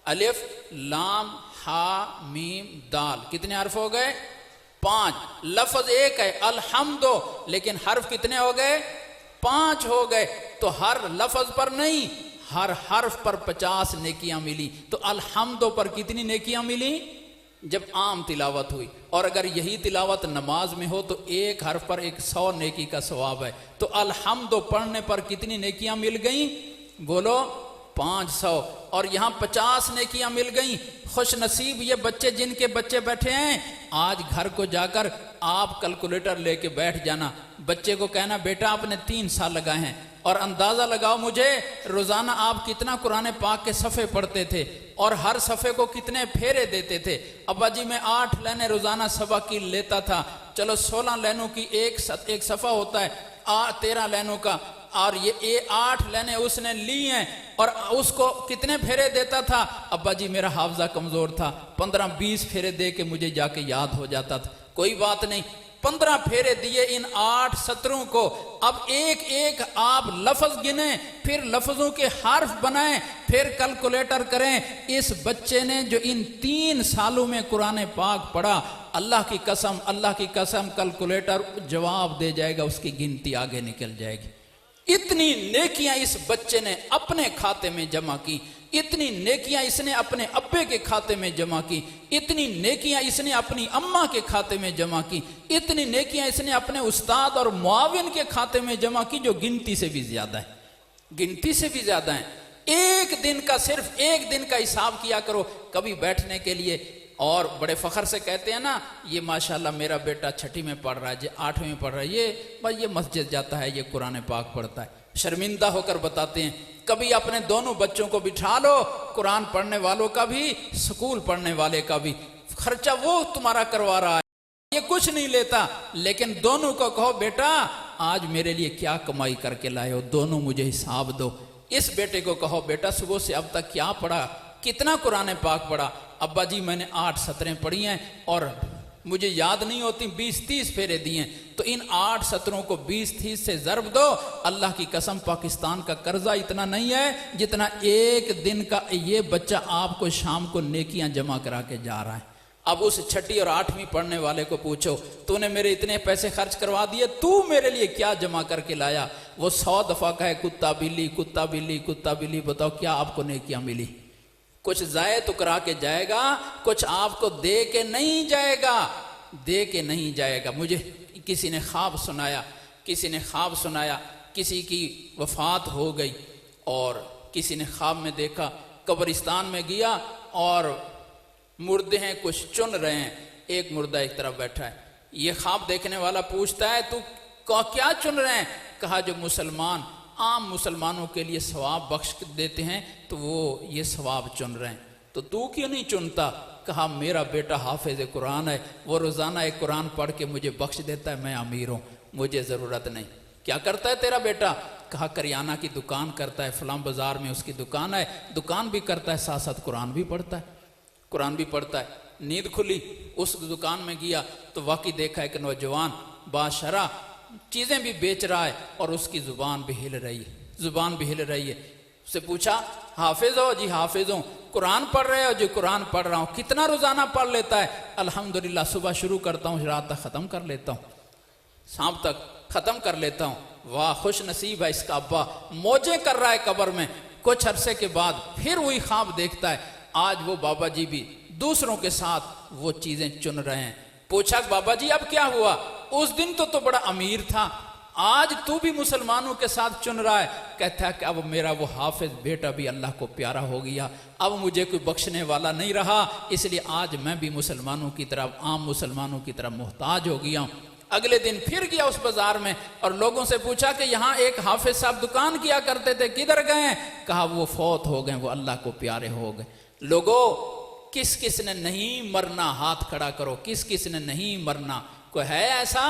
Speaker 1: الف لام ہا میم دال، کتنے حرف ہو گئے؟ 5۔ لفظ ایک ہے الحمد، لیکن حرف کتنے ہو گئے؟ 5 ہو گئے۔ تو ہر لفظ پر نہیں، ہر حرف پر 50 نیکیاں ملی۔ تو الحمد پر کتنی نیکیاں ملی جب عام تلاوت ہوئی؟ اور اگر یہی تلاوت نماز میں ہو تو ایک حرف پر 100 نیکی کا ثواب ہے۔ تو الحمد پڑھنے پر کتنی نیکیاں مل گئیں؟ بولو 500۔ اور یہاں 50 نیکیاں مل گئیں۔ خوش نصیب یہ بچے جن کے بچے بیٹھے ہیں، آج گھر کو جا کر آپ کیلکولیٹر لے کے بیٹھ جانا، بچے کو کہنا بیٹا آپ نے 3 سال لگائے ہیں، اور اندازہ لگاؤ مجھے روزانہ آپ کتنا قرآن پاک کے صفحے پڑھتے تھے اور ہر صفحے کو کتنے پھیرے دیتے تھے۔ ابا جی میں 8 لائنیں روزانہ سبق کی لیتا تھا، چلو 16 لائنوں کی ایک صفحہ ہوتا ہے 13 لائنوں کا، اور یہ 8 لائنیں اس نے لی ہیں اور اس کو کتنے پھیرے دیتا تھا؟ ابا جی میرا حافظہ کمزور تھا، 15-20 پھیرے دے کے مجھے جا کے یاد ہو جاتا تھا۔ کوئی بات نہیں، 15 پھیرے دیے ان 8 سطروں کو۔ اب ایک ایک آپ لفظ گنیں، پھر لفظوں کے حرف بنائیں، پھر کیلکولیٹر کریں۔ اس بچے نے جو ان 3 سالوں میں قرآن پاک پڑھا، اللہ کی قسم کیلکولیٹر جواب دے جائے گا، اس کی گنتی آگے نکل جائے گی۔ اتنی نیکیاں اس بچے نے اپنے کھاتے میں جمع کی، اتنی نیکیاں اس نے اپنے ابے کے کھاتے میں جمع کی، اتنی نیکیاں اس نے اپنی اماں کے کھاتے میں جمع کی، اتنی نیکیاں اس نے اپنے استاد اور معاون کے کھاتے میں جمع کی، جو گنتی سے بھی زیادہ ہیں، گنتی سے بھی زیادہ ہیں۔ ایک دن کا، صرف ایک دن کا حساب کیا کرو کبھی بیٹھنے کے لیے، اور بڑے فخر سے کہتے ہیں نا یہ ماشاءاللہ میرا بیٹا 6ٹھی میں پڑھ رہا ہے، 8ویں میں پڑھ رہا ہے، یہ مسجد جاتا ہے، یہ قرآن پاک پڑھتا ہے۔ شرمندہ ہو کر بتاتے ہیں، کبھی اپنے دونوں بچوں کو بٹھا لو، قرآن پڑھنے والوں کا بھی، سکول پڑھنے والے کا بھی، خرچہ وہ تمہارا کروا رہا ہے، یہ کچھ نہیں لیتا، لیکن دونوں کو کہو بیٹا آج میرے لیے کیا کمائی کر کے لائے ہو، دونوں مجھے حساب دو۔ اس بیٹے کو کہو بیٹا صبح سے اب تک کیا پڑھا، کتنا قرآن پاک پڑھا؟ ابا جی میں نے 8 سطریں پڑھی ہیں اور مجھے یاد نہیں ہوتی، 20-30 پھیرے دیے ہیں۔ تو ان 8 سطروں کو 20-30 سے ضرب دو، اللہ کی قسم پاکستان کا قرضہ اتنا نہیں ہے جتنا ایک دن کا یہ بچہ آپ کو شام کو نیکیاں جمع کرا کے جا رہا ہے۔ اب اس 6ٹھی اور 8ویں پڑھنے والے کو پوچھو تو نے میرے اتنے پیسے خرچ کروا دیے، تو میرے لیے کیا جمع کر کے لایا؟ وہ 100 دفعہ کہے کتا بلی کتا بلی کتا بلی، بتاؤ کیا آپ کو نیکیاں ملی؟ کچھ ضائع تو کرا کے جائے گا، کچھ آپ کو دے کے نہیں جائے گا، دے کے نہیں جائے گا۔ مجھے کسی نے خواب سنایا، کسی کی وفات ہو گئی اور کسی نے خواب میں دیکھا قبرستان میں گیا اور مردے ہیں کچھ چن رہے ہیں، ایک مردہ ایک طرف بیٹھا ہے۔ یہ خواب دیکھنے والا پوچھتا ہے تو کیا چن رہے ہیں؟ کہا جو مسلمان عام مسلمانوں کے لیے ثواب بخش دیتے ہیں تو وہ یہ ثواب چن رہے ہیں، تو کیوں نہیں چنتا؟ کہا میرا بیٹا حافظ قرآن ہے، وہ روزانہ ایک قرآن پڑھ کے مجھے بخش دیتا ہے، میں امیر ہوں، مجھے ضرورت نہیں۔ کیا کرتا ہے تیرا بیٹا؟ کہا کریانہ کی دکان کرتا ہے، فلاں بازار میں اس کی دکان ہے، دکان بھی کرتا ہے ساتھ ساتھ قرآن بھی پڑھتا ہے۔ نیند کھلی، اس دکان میں گیا تو واقعی دیکھا ایک نوجوان باشرہ چیزیں بھی بیچ رہا ہے اور اس کی زبان بھی ہل رہی ہے۔ اس سے پوچھا حافظ ہو؟ جی حافظ ہوں۔ قرآن پڑھ رہے ہو؟ جی قرآن پڑھ رہا ہوں۔ کتنا روزانہ پڑھ لیتا ہے؟ الحمدللہ صبح شروع کرتا ہوں، رات تک ختم کر لیتا ہوں، شام تک ختم کر لیتا ہوں۔ واہ خوش نصیب ہے اس کا ابا، موجیں کر رہا ہے قبر میں۔ کچھ عرصے کے بعد پھر وہی خواب دیکھتا ہے، آج وہ بابا جی بھی دوسروں کے ساتھ وہ چیزیں چن رہے ہیں۔ پوچھا بابا جی اب کیا ہوا؟ اس دن تو بڑا امیر تھا، آج تو بھی مسلمانوں کے ساتھ چن رہا ہے۔ کہتا ہے کہ اب میرا وہ حافظ بیٹا بھی اللہ کو پیارا ہو گیا، اب مجھے کوئی بخشنے والا نہیں رہا، اس لیے آج میں بھی مسلمانوں کی طرح، عام مسلمانوں کی طرح محتاج ہو گیا ہوں۔ اگلے دن پھر گیا اس بازار میں اور لوگوں سے پوچھا کہ یہاں ایک حافظ صاحب دکان کیا کرتے تھے، کدھر گئے ہیں؟ کہا وہ فوت ہو گئے، وہ اللہ کو پیارے ہو گئے۔ لوگوں کس کس نے نہیں مرنا ہاتھ کھڑا کرو، کس نے نہیں مرنا؟ کوئی ہے ایسا؟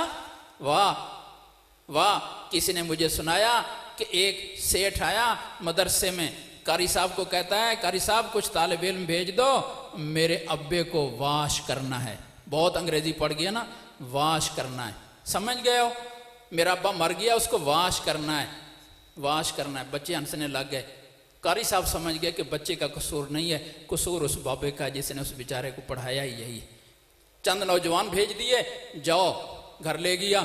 Speaker 1: واہ کسی نے مجھے سنایا کہ ایک سیٹھ آیا مدرسے میں، قاری صاحب کو کہتا ہے قاری صاحب کچھ طالب علم بھیج دو، میرے ابے کو واش کرنا ہے۔ بہت انگریزی پڑھ گیا نا، واش کرنا ہے، سمجھ گئے ہو؟ میرا ابا مر گیا، اس کو واش کرنا ہے۔ بچے ہنسنے لگ گئے، قاری صاحب سمجھ گئے کہ بچے کا قصور نہیں ہے، قصور اس بابے کا جس نے اس بیچارے کو پڑھایا ہی یہی ہے۔ چند نوجوان بھیج دیے، جاؤ گھر لے گیا،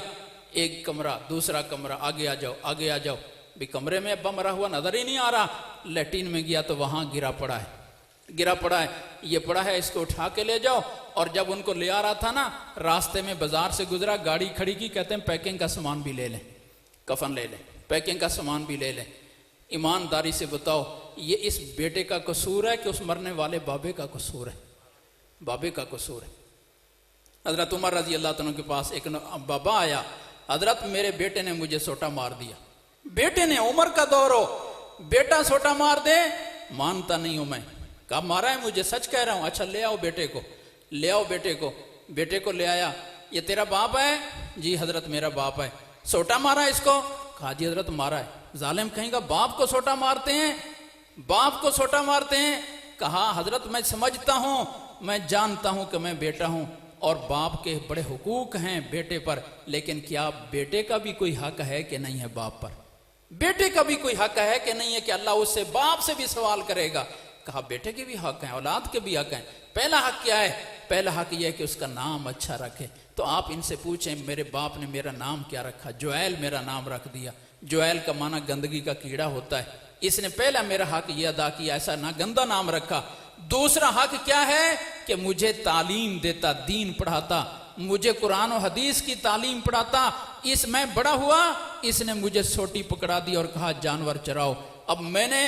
Speaker 1: ایک کمرہ دوسرا کمرہ، آگے آ جاؤ آگے آ جاؤ، بھی کمرے میں ابا مرا ہوا نظر ہی نہیں آ رہا۔ لیٹرین میں گیا تو وہاں گرا پڑا ہے، یہ پڑا ہے، اس کو اٹھا کے لے جاؤ۔ اور جب ان کو لے آ رہا تھا نا، راستے میں بازار سے گزرا، گاڑی کھڑی کی، کہتے ہیں پیکنگ کا سامان بھی لے لیں، کفن لے لیں، پیکنگ کا سامان بھی لے لیں۔ ایمانداری سے بتاؤ، یہ اس بیٹے کا قصور ہے کہ اس مرنے والے بابے کا قصور ہے؟ بابے کا قصور ہے۔ حضرت عمر رضی اللہ عنہ کے پاس ایک بابا آیا، حضرت میرے بیٹے نے مجھے سوٹا مار دیا۔ بیٹے نے، عمر کا دور ہو، بیٹا سوٹا مار دے، مانتا نہیں ہوں میں، کہا مارا ہے مجھے، سچ کہہ رہا ہوں۔ اچھا لے آؤ بیٹے کو، لے آؤ بیٹے کو لے آیا۔ یہ تیرا باپ ہے؟ جی حضرت میرا باپ ہے۔ سوٹا مارا اس کو؟ کہا جی حضرت مارا ہے۔ ظالم کہیں گا باپ کو سوٹا مارتے ہیں، باپ کو سوٹا مارتے ہیں؟ کہا حضرت میں سمجھتا ہوں، میں جانتا ہوں کہ میں بیٹا ہوں اور باپ کے بڑے حقوق ہیں بیٹے پر، لیکن کیا بیٹے کا بھی کوئی حق ہے کہ نہیں ہے باپ پر؟ بیٹے کا بھی کوئی حق ہے کہ نہیں ہے کہ اللہ اس سے باپ سے بھی سوال کرے گا؟ کہا بیٹے کے بھی حق ہیں، اولاد کے بھی حق ہیں۔ پہلا حق کیا ہے؟ پہلا حق یہ ہے کہ اس کا نام اچھا رکھے۔ تو آپ ان سے پوچھیں میرے باپ نے میرا نام کیا رکھا؟ جویل میرا نام رکھ دیا۔ جویل کا معنی گندگی کا کیڑا ہوتا ہے۔ اس نے پہلا میرا حق یہ ادا کیا، ایسا نہ گندا نام رکھا۔ دوسرا حق کیا ہے؟ کہ مجھے تعلیم دیتا، دین پڑھاتا، مجھے قرآن و حدیث کی تعلیم پڑھاتا۔ اس میں بڑا ہوا، اس نے مجھے سوٹی پکڑا دی اور کہا جانور چراؤ۔ اب میں نے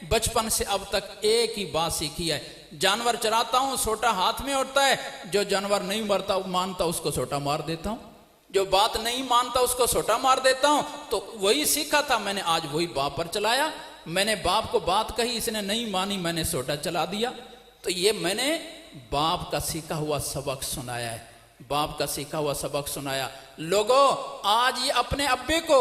Speaker 1: بچپن سے اب تک ایک ہی بات سیکھی ہے، جانور چراتا ہوں، سوٹا ہاتھ میں ہوتا ہے، جو جانور نہیں مانتا اس کو سوٹا مار دیتا ہوں، جو بات نہیں مانتا اس کو سوٹا مار دیتا ہوں۔ تو وہی سیکھا تھا میں نے، آج وہی باپ پر چلایا۔ میں نے باپ کو بات کہی، اس نے نہیں مانی، میں نے سوٹا چلا دیا۔ تو یہ میں نے باپ کا سیکھا ہوا سبق سنایا ہے، باپ کا سیکھا ہوا سبق سنایا۔ لوگوں آج یہ اپنے ابے کو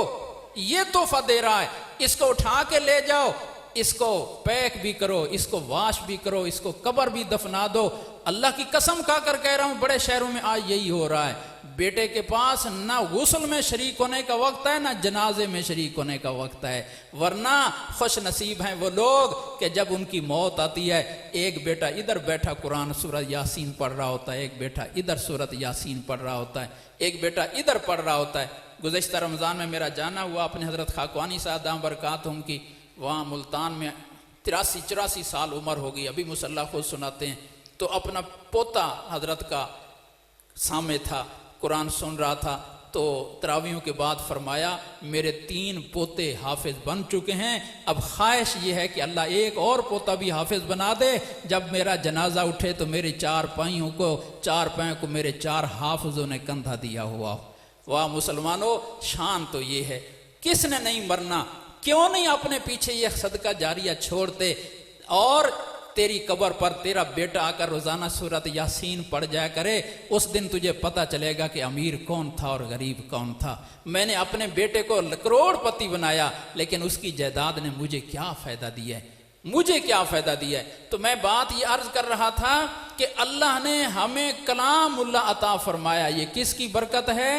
Speaker 1: یہ تحفہ دے رہا ہے، اس کو اٹھا کے لے جاؤ، اس کو پیک بھی کرو، اس کو واش بھی کرو، اس کو قبر بھی دفنا دو۔ اللہ کی قسم کھا کر کہہ رہا ہوں، بڑے شہروں میں آج یہی ہو رہا ہے۔ بیٹے کے پاس نہ غسل میں شریک ہونے کا وقت ہے، نہ جنازے میں شریک ہونے کا وقت ہے۔ ورنہ خوش نصیب ہیں وہ لوگ کہ جب ان کی موت آتی ہے، ایک بیٹا ادھر بیٹھا قرآن سورہ یاسین پڑھ رہا ہوتا ہے، ایک بیٹا ادھر سورۃ یاسین پڑھ رہا ہوتا ہے، ایک بیٹا ادھر پڑھ رہا ہوتا ہے۔ گزشتہ رمضان میں میرا جانا ہوا اپنے حضرت خاقوانی صاحب دام برکاتہم کی، وہاں ملتان میں 83-84 سال عمر ہو گئی، ابھی مصلی خود سناتے ہیں۔ تو اپنا پوتا حضرت کا سامنے تھا، قرآن سن رہا تھا، تو تراویحوں کے بعد فرمایا میرے 3 پوتے حافظ بن چکے ہیں، اب خواہش یہ ہے کہ اللہ ایک اور پوتا بھی حافظ بنا دے، جب میرا جنازہ اٹھے تو میرے 4 پائیوں کو میرے 4 حافظوں نے کندھا دیا ہوا۔ واہ مسلمانوں، شان تو یہ ہے۔ کس نے نہیں مرنا؟ کیوں نہیں اپنے پیچھے یہ صدقہ جاریہ چھوڑتے؟ اور تیری قبر پر تیرا بیٹا آ کر روزانہ سورۃ یاسین پڑھ جایا کرے، اس دن تجھے پتہ چلے گا کہ امیر کون تھا اور غریب کون تھا۔ میں نے اپنے بیٹے کو کروڑ پتی بنایا، لیکن اس کی جائیداد نے مجھے کیا فائدہ دیا ہے؟ مجھے کیا فائدہ دیا ہے؟ تو میں بات یہ عرض کر رہا تھا کہ اللہ نے ہمیں کلام اللہ عطا فرمایا، یہ کس کی برکت ہے؟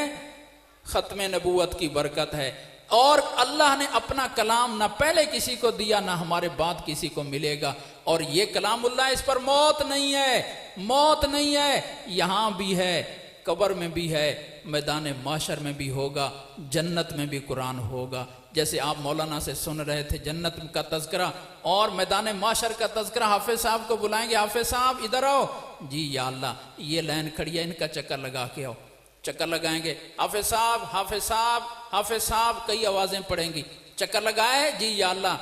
Speaker 1: ختم نبوت کی برکت ہے۔ اور اللہ نے اپنا کلام نہ پہلے کسی کو دیا، نہ ہمارے بعد کسی کو ملے گا۔ اور یہ کلام اللہ، اس پر موت نہیں ہے، موت نہیں ہے، یہاں بھی ہے، قبر میں بھی ہے، میدان معاشر میں بھی ہوگا، جنت میں بھی قرآن ہوگا۔ جیسے آپ مولانا سے سن رہے تھے جنت کا تذکرہ اور میدان معاشر کا تذکرہ، حافظ صاحب کو بلائیں گے، حافظ صاحب ادھر آؤ، جی یا اللہ یہ لائن کھڑی ہے، ان کا چکر لگا کے آؤ، چکر لگائیں گے، حافظ صاحب حافظ صاحب حافظ صاحب، کئی آوازیں پڑیں گی، چکر لگائے، جی یا اللہ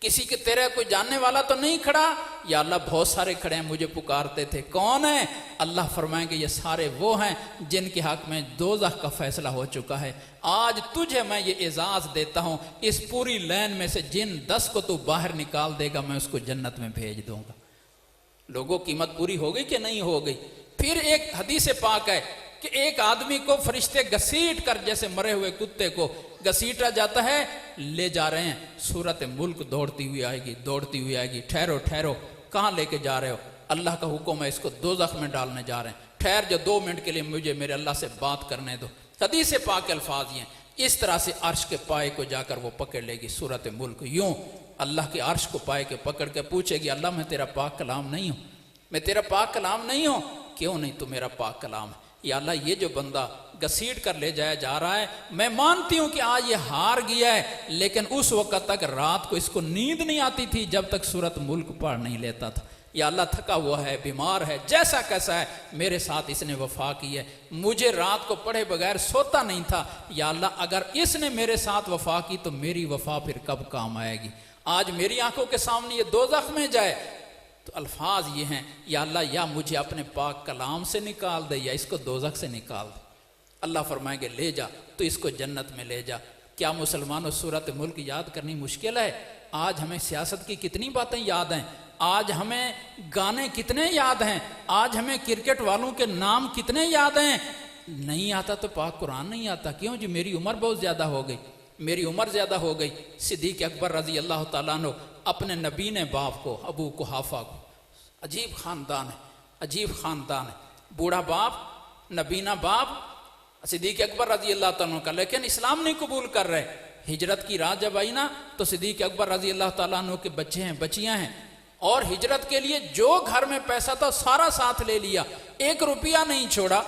Speaker 1: کسی کے تیرے کوئی جاننے والا تو نہیں کھڑا؟ یا اللہ بہت سارے کھڑے ہیں، مجھے پکارتے تھے، کون ہیں؟ اللہ فرمائیں گے یہ سارے وہ ہیں جن کے حق میں دوزخ کا فیصلہ ہو چکا ہے۔ آج تجھے میں یہ اعزاز دیتا ہوں، اس پوری لین میں سے جن 10 کو تو باہر نکال دے گا میں اس کو جنت میں بھیج دوں گا۔ لوگوں قیمت پوری ہو گئی کہ نہیں ہو گئی؟ پھر ایک حدیث پاک ہے کہ ایک آدمی کو فرشتے گھسیٹ کر، جیسے مرے ہوئے کتے کو گھسیٹا جاتا ہے، لے جا رہے ہیں، سورۃ ملک دوڑتی ہوئی آئے گی، دوڑتی ہوئی آئے گی، ٹھہرو ٹھہرو، کہاں لے کے جا رہے ہو؟ اللہ کا حکم ہے اس کو دوزخ میں ڈالنے جا رہے ہیں، ٹھہر جو 2 منٹ کے لیے مجھے میرے اللہ سے بات کرنے دو۔ حدیث پاک کے الفاظ یہ ہیں۔ اس طرح سے عرش کے پائے کو جا کر وہ پکڑ لے گی سورۃ ملک، یوں اللہ کے عرش کو پائے کے پکڑ کے پوچھے گی اللہ میں تیرا پاک کلام نہیں ہوں، میں تیرا پاک کلام نہیں ہوں؟ کیوں نہیں تو میرا پاک کلام ہے؟ یا اللہ یہ جو بندہ گھسیٹ کر لے جایا جا رہا ہے، میں مانتی ہوں کہ آج یہ ہار گیا ہے، لیکن اس وقت تک رات کو اس کو نیند نہیں آتی تھی جب تک سورۃ ملک پڑھ نہیں لیتا تھا۔ یا اللہ تھکا ہوا ہے، بیمار ہے، جیسا کیسا ہے، میرے ساتھ اس نے وفا کی ہے، مجھے رات کو پڑھے بغیر سوتا نہیں تھا۔ یا اللہ اگر اس نے میرے ساتھ وفا کی تو میری وفا پھر کب کام آئے گی؟ آج میری آنکھوں کے سامنے یہ دوزخ میں جائے۔ تو الفاظ یہ ہیں، یا اللہ یا مجھے اپنے پاک کلام سے نکال دے یا اس کو دوزخ سے نکال دے۔ اللہ فرمائیں گے لے جا تو اس کو جنت میں لے جا۔ کیا مسلمانوں سورۃ ملک یاد کرنی مشکل ہے؟ آج ہمیں سیاست کی کتنی باتیں یاد ہیں، آج ہمیں گانے کتنے یاد ہیں، آج ہمیں کرکٹ والوں کے نام کتنے یاد ہیں۔ نہیں آتا تو پاک قرآن نہیں آتا۔ کیوں جی؟ میری عمر بہت زیادہ ہو گئی، میری عمر زیادہ ہو گئی۔ صدیق اکبر رضی اللہ تعالیٰ عنہ اپنے نبینے باپ کو، ابو قحافہ کو، عجیب خاندان ہے، عجیب خاندان ہے، بوڑھا باپ، نبینا باپ، صدیق اکبر رضی اللہ تعالیٰ عنہ کا، لیکن اسلام نہیں قبول کر رہے۔ ہجرت کی رات جب آئی نا تو صدیق اکبر رضی اللہ تعالیٰ عنہ کے بچے ہیں، بچیاں ہیں، اور ہجرت کے لیے جو گھر میں پیسہ تھا سارا ساتھ لے لیا، 1 روپیہ نہیں چھوڑا۔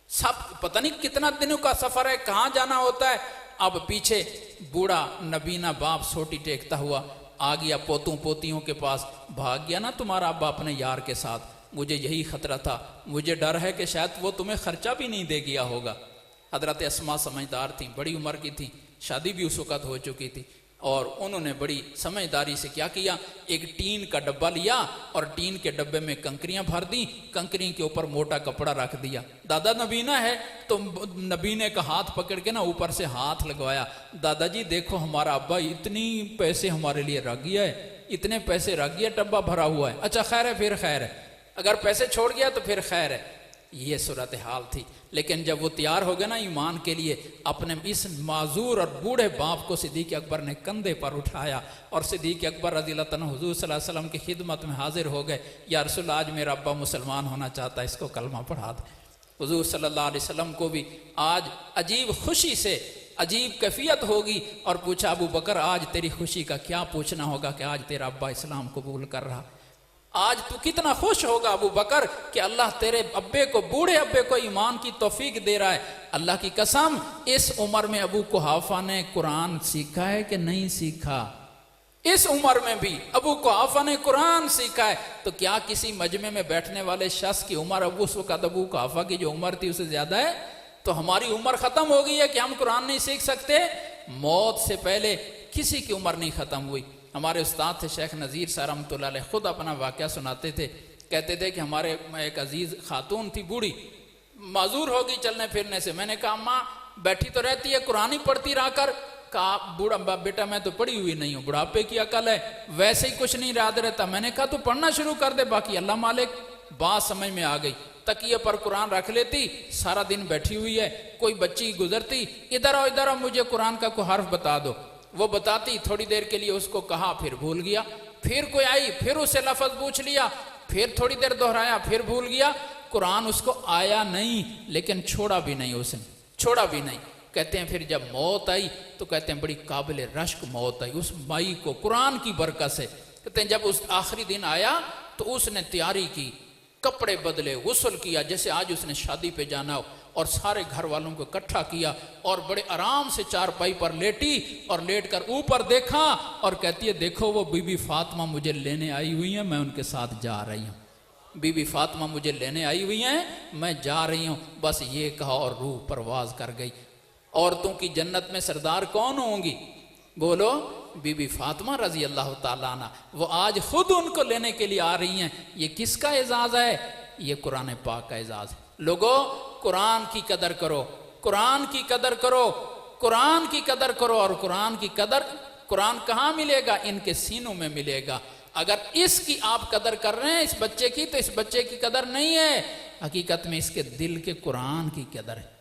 Speaker 1: سب پتہ نہیں کتنا دنوں کا سفر ہے، کہاں جانا ہوتا ہے۔ اب پیچھے بوڑھا نبینا باپ سوٹی ٹیکتا ہوا آ گیا پوتوں پوتیوں کے پاس، بھاگ گیا نا تمہارا ابا اپنے یار کے ساتھ، مجھے یہی خطرہ تھا، مجھے ڈر ہے کہ شاید وہ تمہیں خرچہ بھی نہیں دے گیا ہوگا۔ حضرت اسماء سمجھدار تھیں، بڑی عمر کی تھیں، شادی بھی اس وقت ہو چکی تھی، اور انہوں نے بڑی سمجھداری سے کیا کیا، ایک ٹین کا ڈبہ لیا اور ٹین کے ڈبے میں کنکریاں بھر دیں، کنکری کے اوپر موٹا کپڑا رکھ دیا۔ دادا نبینا ہے تو نبینے کا ہاتھ پکڑ کے نا اوپر سے ہاتھ لگوایا، دادا جی دیکھو ہمارا ابا اتنی پیسے ہمارے لیے رکھ گیا ہے، اتنے پیسے رکھ گیا، ڈبہ بھرا ہوا ہے، اچھا خیر ہے، پھر خیر ہے، اگر پیسے چھوڑ گیا تو پھر خیر ہے۔ یہ صورتحال تھی، لیکن جب وہ تیار ہو گیا نا ایمان کے لیے، اپنے اس معذور اور بوڑھے باپ کو صدیق اکبر نے کندھے پر اٹھایا، اور صدیق اکبر رضی اللہ عنہ حضور صلی اللہ علیہ وسلم کی خدمت میں حاضر ہو گئے، یا رسول اللہ آج میرا ابا مسلمان ہونا چاہتا ہے، اس کو کلمہ پڑھا دے۔ حضور صلی اللہ علیہ وسلم کو بھی آج عجیب خوشی سے عجیب کیفیت ہوگی، اور پوچھا ابو بکر آج تیری خوشی کا کیا پوچھنا ہوگا کہ آج تیرا ابا اسلام قبول کر رہا، آج تو کتنا خوش ہوگا ابو بکر کہ اللہ تیرے ابے کو، بوڑھے ابے کو ایمان کی توفیق دے رہا ہے۔ اللہ کی قسم اس عمر میں ابو قحافہ نے قرآن سیکھا ہے کہ نہیں سیکھا؟ اس عمر میں بھی ابو قحافہ نے قرآن سیکھا ہے، تو کیا کسی مجمع میں بیٹھنے والے شخص کی عمر اب اس وقت ابو قحافہ کی جو عمر تھی اسے زیادہ ہے؟ تو ہماری عمر ختم ہو گئی ہے کہ ہم قرآن نہیں سیکھ سکتے؟ موت سے پہلے کسی کی عمر نہیں ختم ہوئی۔ ہمارے استاد تھے شیخ نذیر صاحب رحمۃ اللہ علیہ، خود اپنا واقعہ سناتے تھے، کہتے تھے کہ ہمارے ایک عزیز خاتون تھی، بوڑھی، معذور ہوگی چلنے پھرنے سے، میں نے کہا ماں بیٹھی تو رہتی ہے قرآن ہی پڑھتی رہا کر، کہا بوڑھا بیٹا میں تو پڑھی ہوئی نہیں ہوں، بڑھاپے کی عقل ہے، ویسے ہی کچھ نہیں یاد رہتا۔ میں نے کہا تو پڑھنا شروع کر دے، باقی اللہ مالک۔ بات سمجھ میں آ گئی، تکیے پر قرآن رکھ لیتی، سارا دن بیٹھی ہوئی ہے، کوئی بچی گزرتی، ادھر آؤ ادھر آؤ مجھے قرآن کا کوئی حرف بتا دو، وہ بتاتی، تھوڑی دیر کے لیے اس کو کہا، پھر بھول گیا، پھر کوئی آئی، پھر اسے لفظ پوچھ لیا، پھر تھوڑی دیر دہرایا، پھر بھول گیا، قرآن اس کو آیا نہیں، لیکن چھوڑا بھی نہیں، اس نے چھوڑا بھی نہیں۔ کہتے ہیں پھر جب موت آئی تو کہتے ہیں بڑی قابل رشک موت آئی اس مائی کو قرآن کی برکت سے۔ کہتے ہیں جب اس آخری دن آیا تو اس نے تیاری کی، کپڑے بدلے، غسل کیا جیسے آج اس نے شادی پہ جانا ہو، اور سارے گھر والوں کو اکٹھا کیا، اور بڑے آرام سے چارپائی پر لیٹی، اور لیٹ کر اوپر دیکھا، اور کہتی ہے دیکھو وہ بی بی فاطمہ مجھے لینے آئی ہوئی ہیں، میں ان کے ساتھ جا رہی ہوں، بی بی فاطمہ مجھے لینے آئی ہوئی ہیں، میں جا رہی ہوں۔ بس یہ کہا اور روح پرواز کر گئی۔ عورتوں کی جنت میں سردار کون ہوں گی؟ بولو، بی بی فاطمہ رضی اللہ تعالیٰ عنہ، وہ آج خود ان کو لینے کے لیے آ رہی ہیں۔ یہ کس کا اعزاز ہے؟ یہ قرآن پاک کا اعزاز ہے۔ لوگو قرآن کی قدر کرو، قرآن کی قدر کرو، قرآن کی قدر کرو، اور قرآن کی قدر، قرآن کہاں ملے گا؟ ان کے سینوں میں ملے گا۔ اگر اس کی آپ قدر کر رہے ہیں اس بچے کی، تو اس بچے کی قدر نہیں ہے، حقیقت میں اس کے دل کے قرآن کی قدر ہے،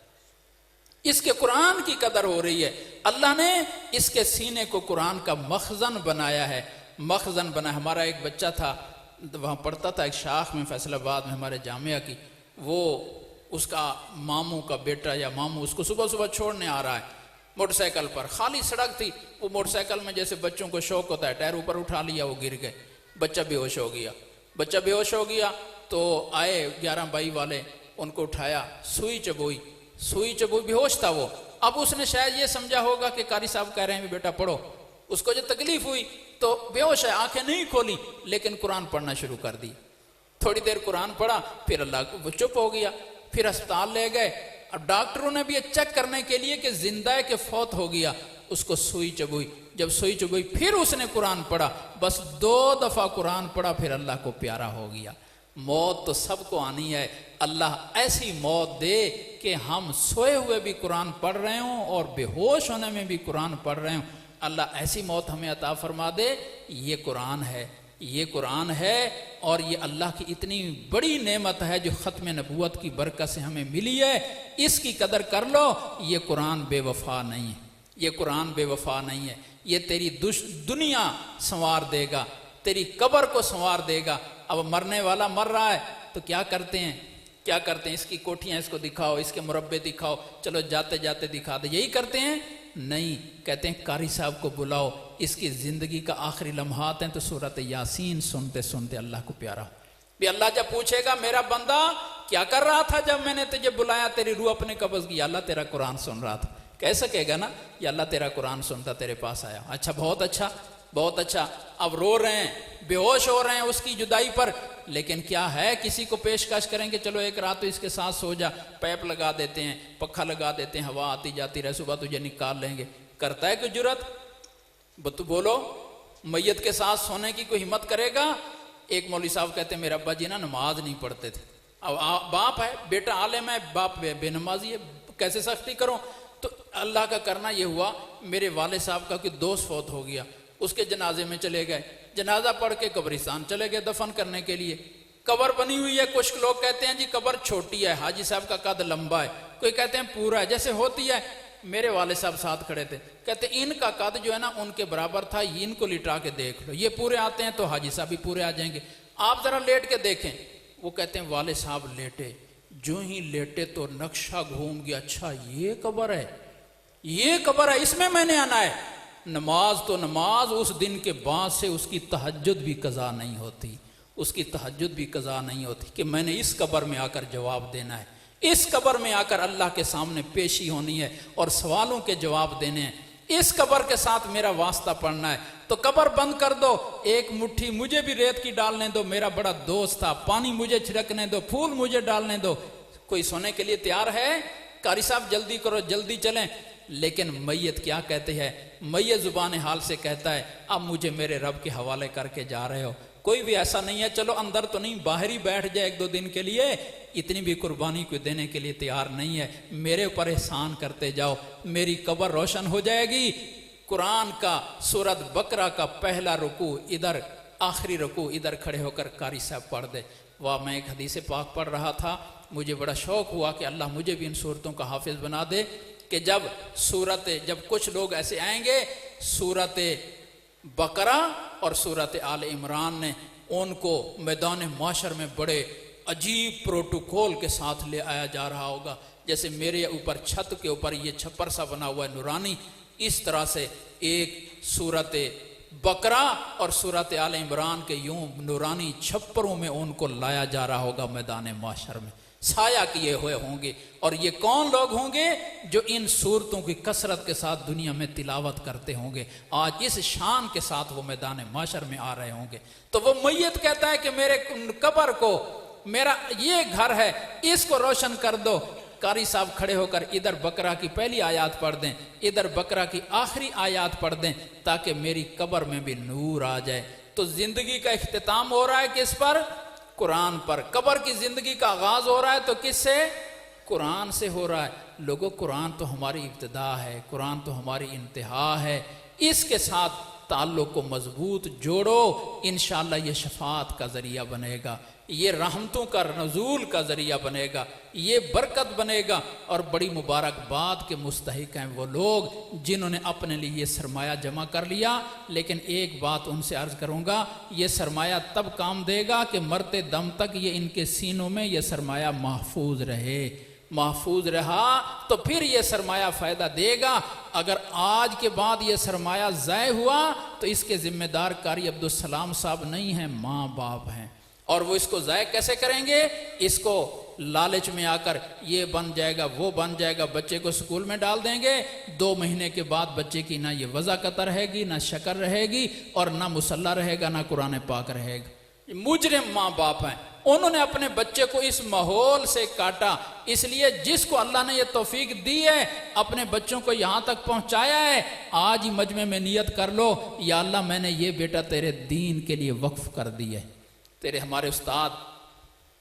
Speaker 1: اس کے قرآن کی قدر ہو رہی ہے۔ اللہ نے اس کے سینے کو قرآن کا مخزن بنایا ہے، مخزن بنا۔ ہمارا ایک بچہ تھا وہاں پڑھتا تھا ایک شاخ میں، فیصل آباد میں ہمارے جامعہ کی، وہ اس کا ماموں کا بیٹا یا ماموں اس کو صبح صبح چھوڑنے آ رہا ہے، موٹر سائیکل پر، خالی سڑک تھی، وہ موٹر سائیکل میں جیسے بچوں کو شوق ہوتا ہے، ٹائر اوپر اٹھا لیا، وہ گر گئے، بچہ بے ہوش ہو گیا۔ بچہ بے ہوش ہو گیا تو آئے 11 22 والے، ان کو اٹھایا، سوئی چبوئی، بے ہوش تھا وہ۔ اب اس نے شاید یہ سمجھا ہوگا کہ قاری صاحب کہہ رہے ہیں بیٹا پڑھو، اس کو جو تکلیف ہوئی تو بے ہوش ہے، آنکھیں نہیں کھولی، لیکن قرآن پڑھنا شروع کر دی۔ تھوڑی دیر قرآن پڑھا، پھر اللہ وہ چپ ہو گیا، پھر اسپتال لے گئے۔ اب ڈاکٹروں نے بھی یہ چیک کرنے کے لیے کہ زندہ ہے کہ فوت ہو گیا، اس کو سوئی چبوئی، جب سوئی چبوئی پھر اس نے قرآن پڑھا، بس 2 دفعہ قرآن پڑھا، پھر اللہ کو پیارا ہو گیا۔ موت تو سب کو آنی ہے، اللہ ایسی موت دے کہ ہم سوئے ہوئے بھی قرآن پڑھ رہے ہوں اور بے ہوش ہونے میں بھی قرآن پڑھ رہے ہوں، اللہ ایسی موت ہمیں عطا فرما دے۔ یہ قرآن ہے، یہ قرآن ہے، اور یہ اللہ کی اتنی بڑی نعمت ہے جو ختم نبوت کی برکت سے ہمیں ملی ہے، اس کی قدر کر لو۔ یہ قرآن بے وفا نہیں ہے، یہ قرآن بے وفا نہیں ہے، یہ تیری دنیا سنوار دے گا، تیری قبر کو سنوار دے گا۔ اب مرنے والا مر رہا ہے تو کیا کرتے ہیں، اس کی کوٹھیاں اس کو دکھاؤ، اس کے مربے دکھاؤ، چلو جاتے جاتے دکھا دے، یہی کرتے ہیں؟ نہیں، کہتے ہیں قاری صاحب کو بلاؤ، اس کی زندگی کا آخری لمحات ہیں، تو سورۃ یاسین سنتے سنتے اللہ کو پیارا بھی۔ اللہ جب پوچھے گا میرا بندہ کیا کر رہا تھا جب میں نے تجھے بلایا، تیری روح اپنے قبض کی، اللہ تیرا قرآن سن رہا تھا، کہہ سکے گا نا یا اللہ تیرا قرآن سنتا تیرے پاس آیا، اچھا بہت اچھا بہت اچھا۔ اب رو رہے ہیں، بے ہوش ہو رہے ہیں اس کی جدائی پر، لیکن کیا ہے کسی کو پیشکش کریں کہ چلو ایک رات تو اس کے ساتھ سو جا، پیپ لگا دیتے ہیں، پکھا لگا دیتے ہیں، ہوا آتی جاتی رہے، صبح تجھے نکال لیں گے۔ کرتا ہے کوئی جرت؟ تو بولو، میت کے ساتھ سونے کی کوئی ہمت کرے گا؟ ایک مولوی صاحب کہتے ہیں میرے ابا جی نا نماز نہیں پڑھتے تھے، اب باپ ہے، بیٹا عالم ہے، باپ بے نمازی ہے، کیسے سختی کروں؟ تو اللہ کا کرنا یہ ہوا، میرے والد صاحب کا کوئی دوست فوت ہو گیا، اس کے جنازے میں چلے گئے، جنازہ پڑھ کے قبرستان چلے گئے دفن کرنے کے لیے۔ قبر بنی ہوئی ہے، کچھ لوگ کہتے ہیں جی قبر چھوٹی ہے، حاجی صاحب کا قد لمبا ہے، کوئی کہتے ہیں پورا ہے، جیسے ہوتی ہے۔ میرے والد صاحب ساتھ کھڑے تھے، کہتے ہیں ان کا قد جو ہے نا ان کے برابر تھا، ان کو لٹا کے دیکھ لو، یہ پورے آتے ہیں تو حاجی صاحب بھی پورے آ جائیں گے، آپ ذرا لیٹ کے دیکھیں۔ وہ کہتے ہیں والد صاحب لیٹے، جو ہی لیٹے تو نقشہ گھوم گیا، اچھا یہ قبر ہے، یہ قبر ہے، اس میں میں نے آنا ہے۔ نماز تو نماز، اس دن کے بعد سے اس کی تہجد بھی قضا نہیں ہوتی، اس کی تہجد بھی قضا نہیں ہوتی کہ میں نے اس قبر میں آ کر جواب دینا ہے، اس قبر میں آ کر اللہ کے سامنے پیشی ہونی ہے اور سوالوں کے جواب دینے ہیں، اس قبر کے ساتھ میرا واسطہ پڑھنا ہے۔ تو قبر بند کر دو، ایک مٹھی مجھے بھی ریت کی ڈالنے دو، میرا بڑا دوست تھا، پانی مجھے چھڑکنے دو، پھول مجھے ڈالنے دو۔ کوئی سونے کے لیے تیار ہے؟ قاری صاحب جلدی کرو، جلدی چلیں۔ لیکن میت کیا کہتے ہیں؟ میت زبان حال سے کہتا ہے اب مجھے میرے رب کے حوالے کر کے جا رہے ہو۔ کوئی بھی ایسا نہیں ہے چلو اندر تو نہیں، باہر ہی بیٹھ جائے 1 2 دن کے لیے، اتنی بھی قربانی کوئی دینے کے لیے تیار نہیں ہے۔ میرے اوپر احسان کرتے جاؤ، میری قبر روشن ہو جائے گی۔ قرآن کا سورۃ بقرہ کا پہلا رکوع ادھر، آخری رکوع ادھر کھڑے ہو کر قاری صاحب پڑھ دے۔ واہ، میں ایک حدیث پاک پڑھ رہا تھا، مجھے بڑا شوق ہوا کہ اللہ مجھے بھی ان صورتوں کا حافظ بنا دے کہ جب کچھ لوگ ایسے آئیں گے، سورۃ بقرہ اور سورۃ آل عمران نے ان کو میدان معاشر میں بڑے عجیب پروٹوکول کے ساتھ لے آیا جا رہا ہوگا، جیسے میرے اوپر چھت کے اوپر یہ چھپر سا بنا ہوا ہے نورانی، اس طرح سے ایک سورۃ بقرہ اور سورۃ آل عمران کے یوں نورانی چھپروں میں ان کو لایا جا رہا ہوگا میدان معاشر میں، سایہ کیے ہوئے ہوں گے۔ اور یہ کون لوگ ہوں گے؟ جو ان صورتوں کی کثرت کے ساتھ دنیا میں تلاوت کرتے ہوں گے، آج اس شان کے ساتھ وہ میدان معاشر میں آ رہے ہوں گے۔ تو وہ میت کہتا ہے کہ میرے قبر کو، میرا یہ گھر ہے، اس کو روشن کر دو۔ قاری صاحب کھڑے ہو کر ادھر بقرہ کی پہلی آیات پڑھ دیں، ادھر بقرہ کی آخری آیات پڑھ دیں، تاکہ میری قبر میں بھی نور آ جائے۔ تو زندگی کا اختتام ہو رہا ہے کس پر؟ قرآن پر۔ قبر کی زندگی کا آغاز ہو رہا ہے تو کس سے؟ قرآن سے ہو رہا ہے۔ لوگوں، قرآن تو ہماری ابتدا ہے، قرآن تو ہماری انتہا ہے، اس کے ساتھ تعلق کو مضبوط جوڑو، انشاءاللہ یہ شفاعت کا ذریعہ بنے گا، یہ رحمتوں کا نزول کا ذریعہ بنے گا، یہ برکت بنے گا۔ اور بڑی مبارکباد کے مستحق ہیں وہ لوگ جنہوں نے اپنے لیے یہ سرمایہ جمع کر لیا۔ لیکن ایک بات ان سے عرض کروں گا، یہ سرمایہ تب کام دے گا کہ مرتے دم تک یہ ان کے سینوں میں یہ سرمایہ محفوظ رہے، محفوظ رہا تو پھر یہ سرمایہ فائدہ دے گا. اگر آج کے بعد یہ سرمایہ ضائع ہوا تو اس کے ذمہ دار قاری عبدالسلام صاحب نہیں ہیں، ماں باپ ہیں. اور وہ اس کو ضائع کیسے کریں گے؟ اس کو لالچ میں آ کر یہ بن جائے گا وہ بن جائے گا، بچے کو سکول میں ڈال دیں گے. 2 مہینے کے بعد بچے کی نہ یہ وضاقت رہے گی، نہ شکر رہے گی، اور نہ مصلی رہے گا، نہ قرآن پاک رہے گا. مجرم ماں باپ ہیں، انہوں نے اپنے بچے کو اس ماحول سے کاٹا. اس لیے جس کو اللہ نے یہ توفیق دی ہے، اپنے بچوں کو یہاں تک پہنچایا ہے، آج ہی مجمع میں نیت کر لو، یا اللہ میں نے یہ بیٹا تیرے دین کے لیے وقف کر دی ہے. تیرے ہمارے استاد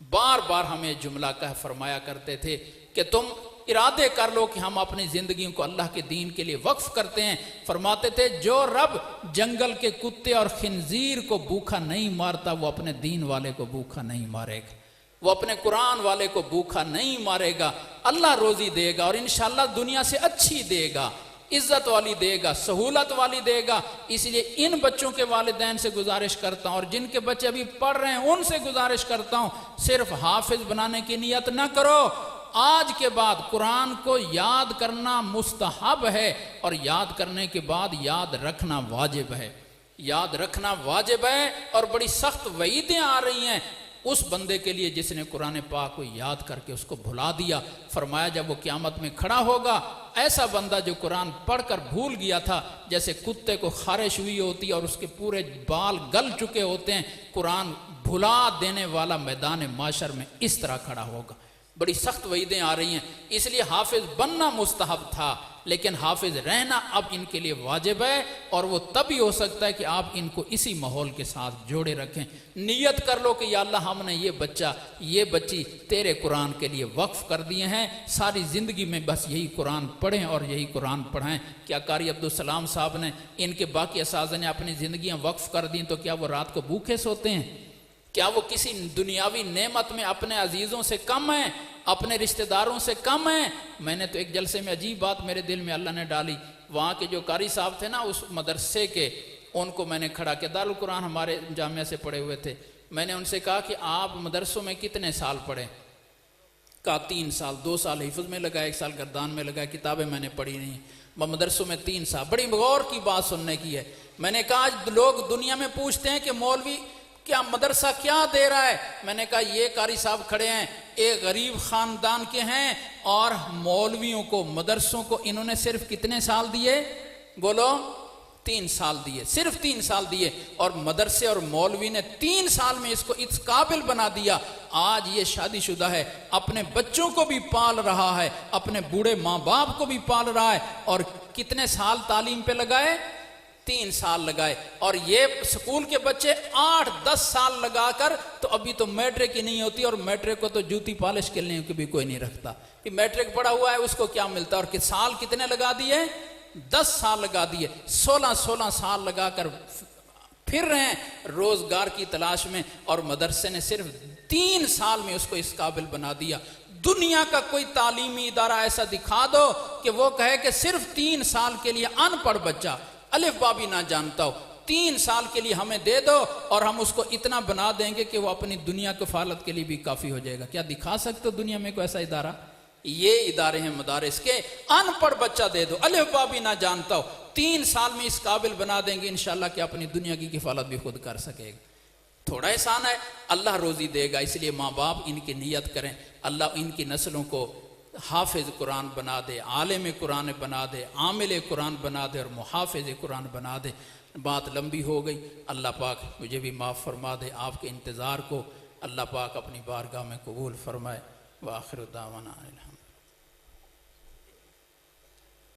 Speaker 1: بار بار ہمیں جملہ کہہ فرمایا کرتے تھے کہ تم ارادے کر لو کہ ہم اپنی زندگیوں کو اللہ کے دین کے لیے وقف کرتے ہیں. فرماتے تھے جو رب جنگل کے کتے اور خنزیر کو بھوکا نہیں مارتا، وہ اپنے دین والے کو بھوکا نہیں مارے گا، وہ اپنے قرآن والے کو بھوکا نہیں مارے گا. اللہ روزی دے گا، اور انشاءاللہ دنیا سے اچھی دے گا، عزت والی دے گا، سہولت والی دے گا. اس لیے ان بچوں کے والدین سے گزارش کرتا ہوں، اور جن کے بچے ابھی پڑھ رہے ہیں ان سے گزارش کرتا ہوں، صرف حافظ بنانے کی نیت نہ کرو. آج کے بعد قرآن کو یاد کرنا مستحب ہے، اور یاد کرنے کے بعد یاد رکھنا واجب ہے. یاد رکھنا واجب ہے، اور بڑی سخت وعیدیں آ رہی ہیں اس بندے کے لیے جس نے قرآن پاک کو یاد کر کے اس کو بھلا دیا. فرمایا جب وہ قیامت میں کھڑا ہوگا، ایسا بندہ جو قرآن پڑھ کر بھول گیا تھا، جیسے کتے کو خارش ہوئی ہوتی ہے اور اس کے پورے بال گل چکے ہوتے ہیں، قرآن بھلا دینے والا میدان معاشر میں اس طرح کھڑا ہوگا. بڑی سخت وعیدیں آ رہی ہیں. اس لیے حافظ بننا مستحب تھا، لیکن حافظ رہنا اب ان کے لیے واجب ہے، اور وہ تب ہی ہو سکتا ہے کہ آپ ان کو اسی ماحول کے ساتھ جوڑے رکھیں. نیت کر لو کہ یا اللہ ہم نے یہ بچہ یہ بچی تیرے قرآن کے لیے وقف کر دیے ہیں، ساری زندگی میں بس یہی قرآن پڑھیں اور یہی قرآن پڑھائیں. کیا قاری عبدالسلام صاحب نے، ان کے باقی اساتذہ نے اپنی زندگیاں وقف کر دیں تو کیا وہ رات کو بھوکے سوتے ہیں؟ کیا وہ کسی دنیاوی نعمت میں اپنے عزیزوں سے کم ہیں، اپنے رشتہ داروں سے کم ہیں؟ میں نے تو ایک جلسے میں عجیب بات میرے دل میں اللہ نے ڈالی. وہاں کے جو قاری صاحب تھے نا اس مدرسے کے، ان کو میں نے کھڑا کیا. دارالقرآن ہمارے جامعہ سے پڑھے ہوئے تھے. میں نے ان سے کہا کہ آپ مدرسوں میں کتنے سال پڑھے؟ کہا 3 سال. 2 سال حفظ میں لگا، 1 سال گردان میں لگا، کتابیں میں نے پڑھی نہیں. مدرسوں میں 3 سال. بڑی غور کی بات سننے کی ہے. میں نے کہا آج لوگ دنیا میں پوچھتے ہیں کہ مولوی کیا مدرسہ کیا دے رہا ہے؟ میں نے کہا یہ قاری صاحب کھڑے ہیں، ایک غریب خاندان کے ہیں، اور مولویوں کو مدرسوں کو انہوں نے صرف کتنے سال دیے؟ بولو 3 سال دیے، صرف 3 سال دیے. اور مدرسے اور مولوی نے 3 سال میں اس کو اس قابل بنا دیا. آج یہ شادی شدہ ہے، اپنے بچوں کو بھی پال رہا ہے، اپنے بوڑھے ماں باپ کو بھی پال رہا ہے. اور کتنے سال تعلیم پہ لگائے؟ 3 سال لگائے. اور یہ سکول کے بچے 8-10 سال لگا کر تو ابھی تو میٹرک ہی نہیں ہوتی، اور میٹرک کو تو جوتی پالش کرنے کی بھی کوئی نہیں رکھتا کہ میٹرک پڑھا ہوا ہے اس کو کیا ملتا. اور سال کتنے لگا دیے؟ 10 سال لگا دیے. 16 سال لگا کر پھر رہے ہیں روزگار کی تلاش میں، اور مدرسے نے صرف 3 سال میں اس کو اس قابل بنا دیا. دنیا کا کوئی تعلیمی ادارہ ایسا دکھا دو کہ وہ کہے کہ صرف 3 سال کے لیے ان پڑھ بچہ الف با بھی نہ جانتا ہو 3 سال کے لیے ہمیں دے دو، اور ہم اس کو اتنا بنا دیں گے کہ وہ اپنی دنیا کفالت کے لیے بھی کافی ہو جائے گا. کیا دکھا سکتے ہو دنیا میں کوئی ایسا ادارہ؟ یہ ادارے ہیں مدارس کے. ان پڑھ بچہ دے دو، الف با بھی نہ جانتا ہو، 3 سال میں اس قابل بنا دیں گے انشاءاللہ کہ اپنی دنیا کی کفالت بھی خود کر سکے گا. تھوڑا احسان ہے، اللہ روزی دے گا. اس لیے ماں باپ ان کی نیت کریں، اللہ ان کی نسلوں کو حافظ قرآن بنا دے، عالم قرآن بنا دے، عامل قرآن بنا دے، اور محافظ قرآن بنا دے. بات لمبی ہو گئی، اللہ پاک مجھے بھی معاف فرما دے. آپ کے انتظار کو اللہ پاک اپنی بارگاہ میں قبول فرمائے. وآخر دعوانا الحمد.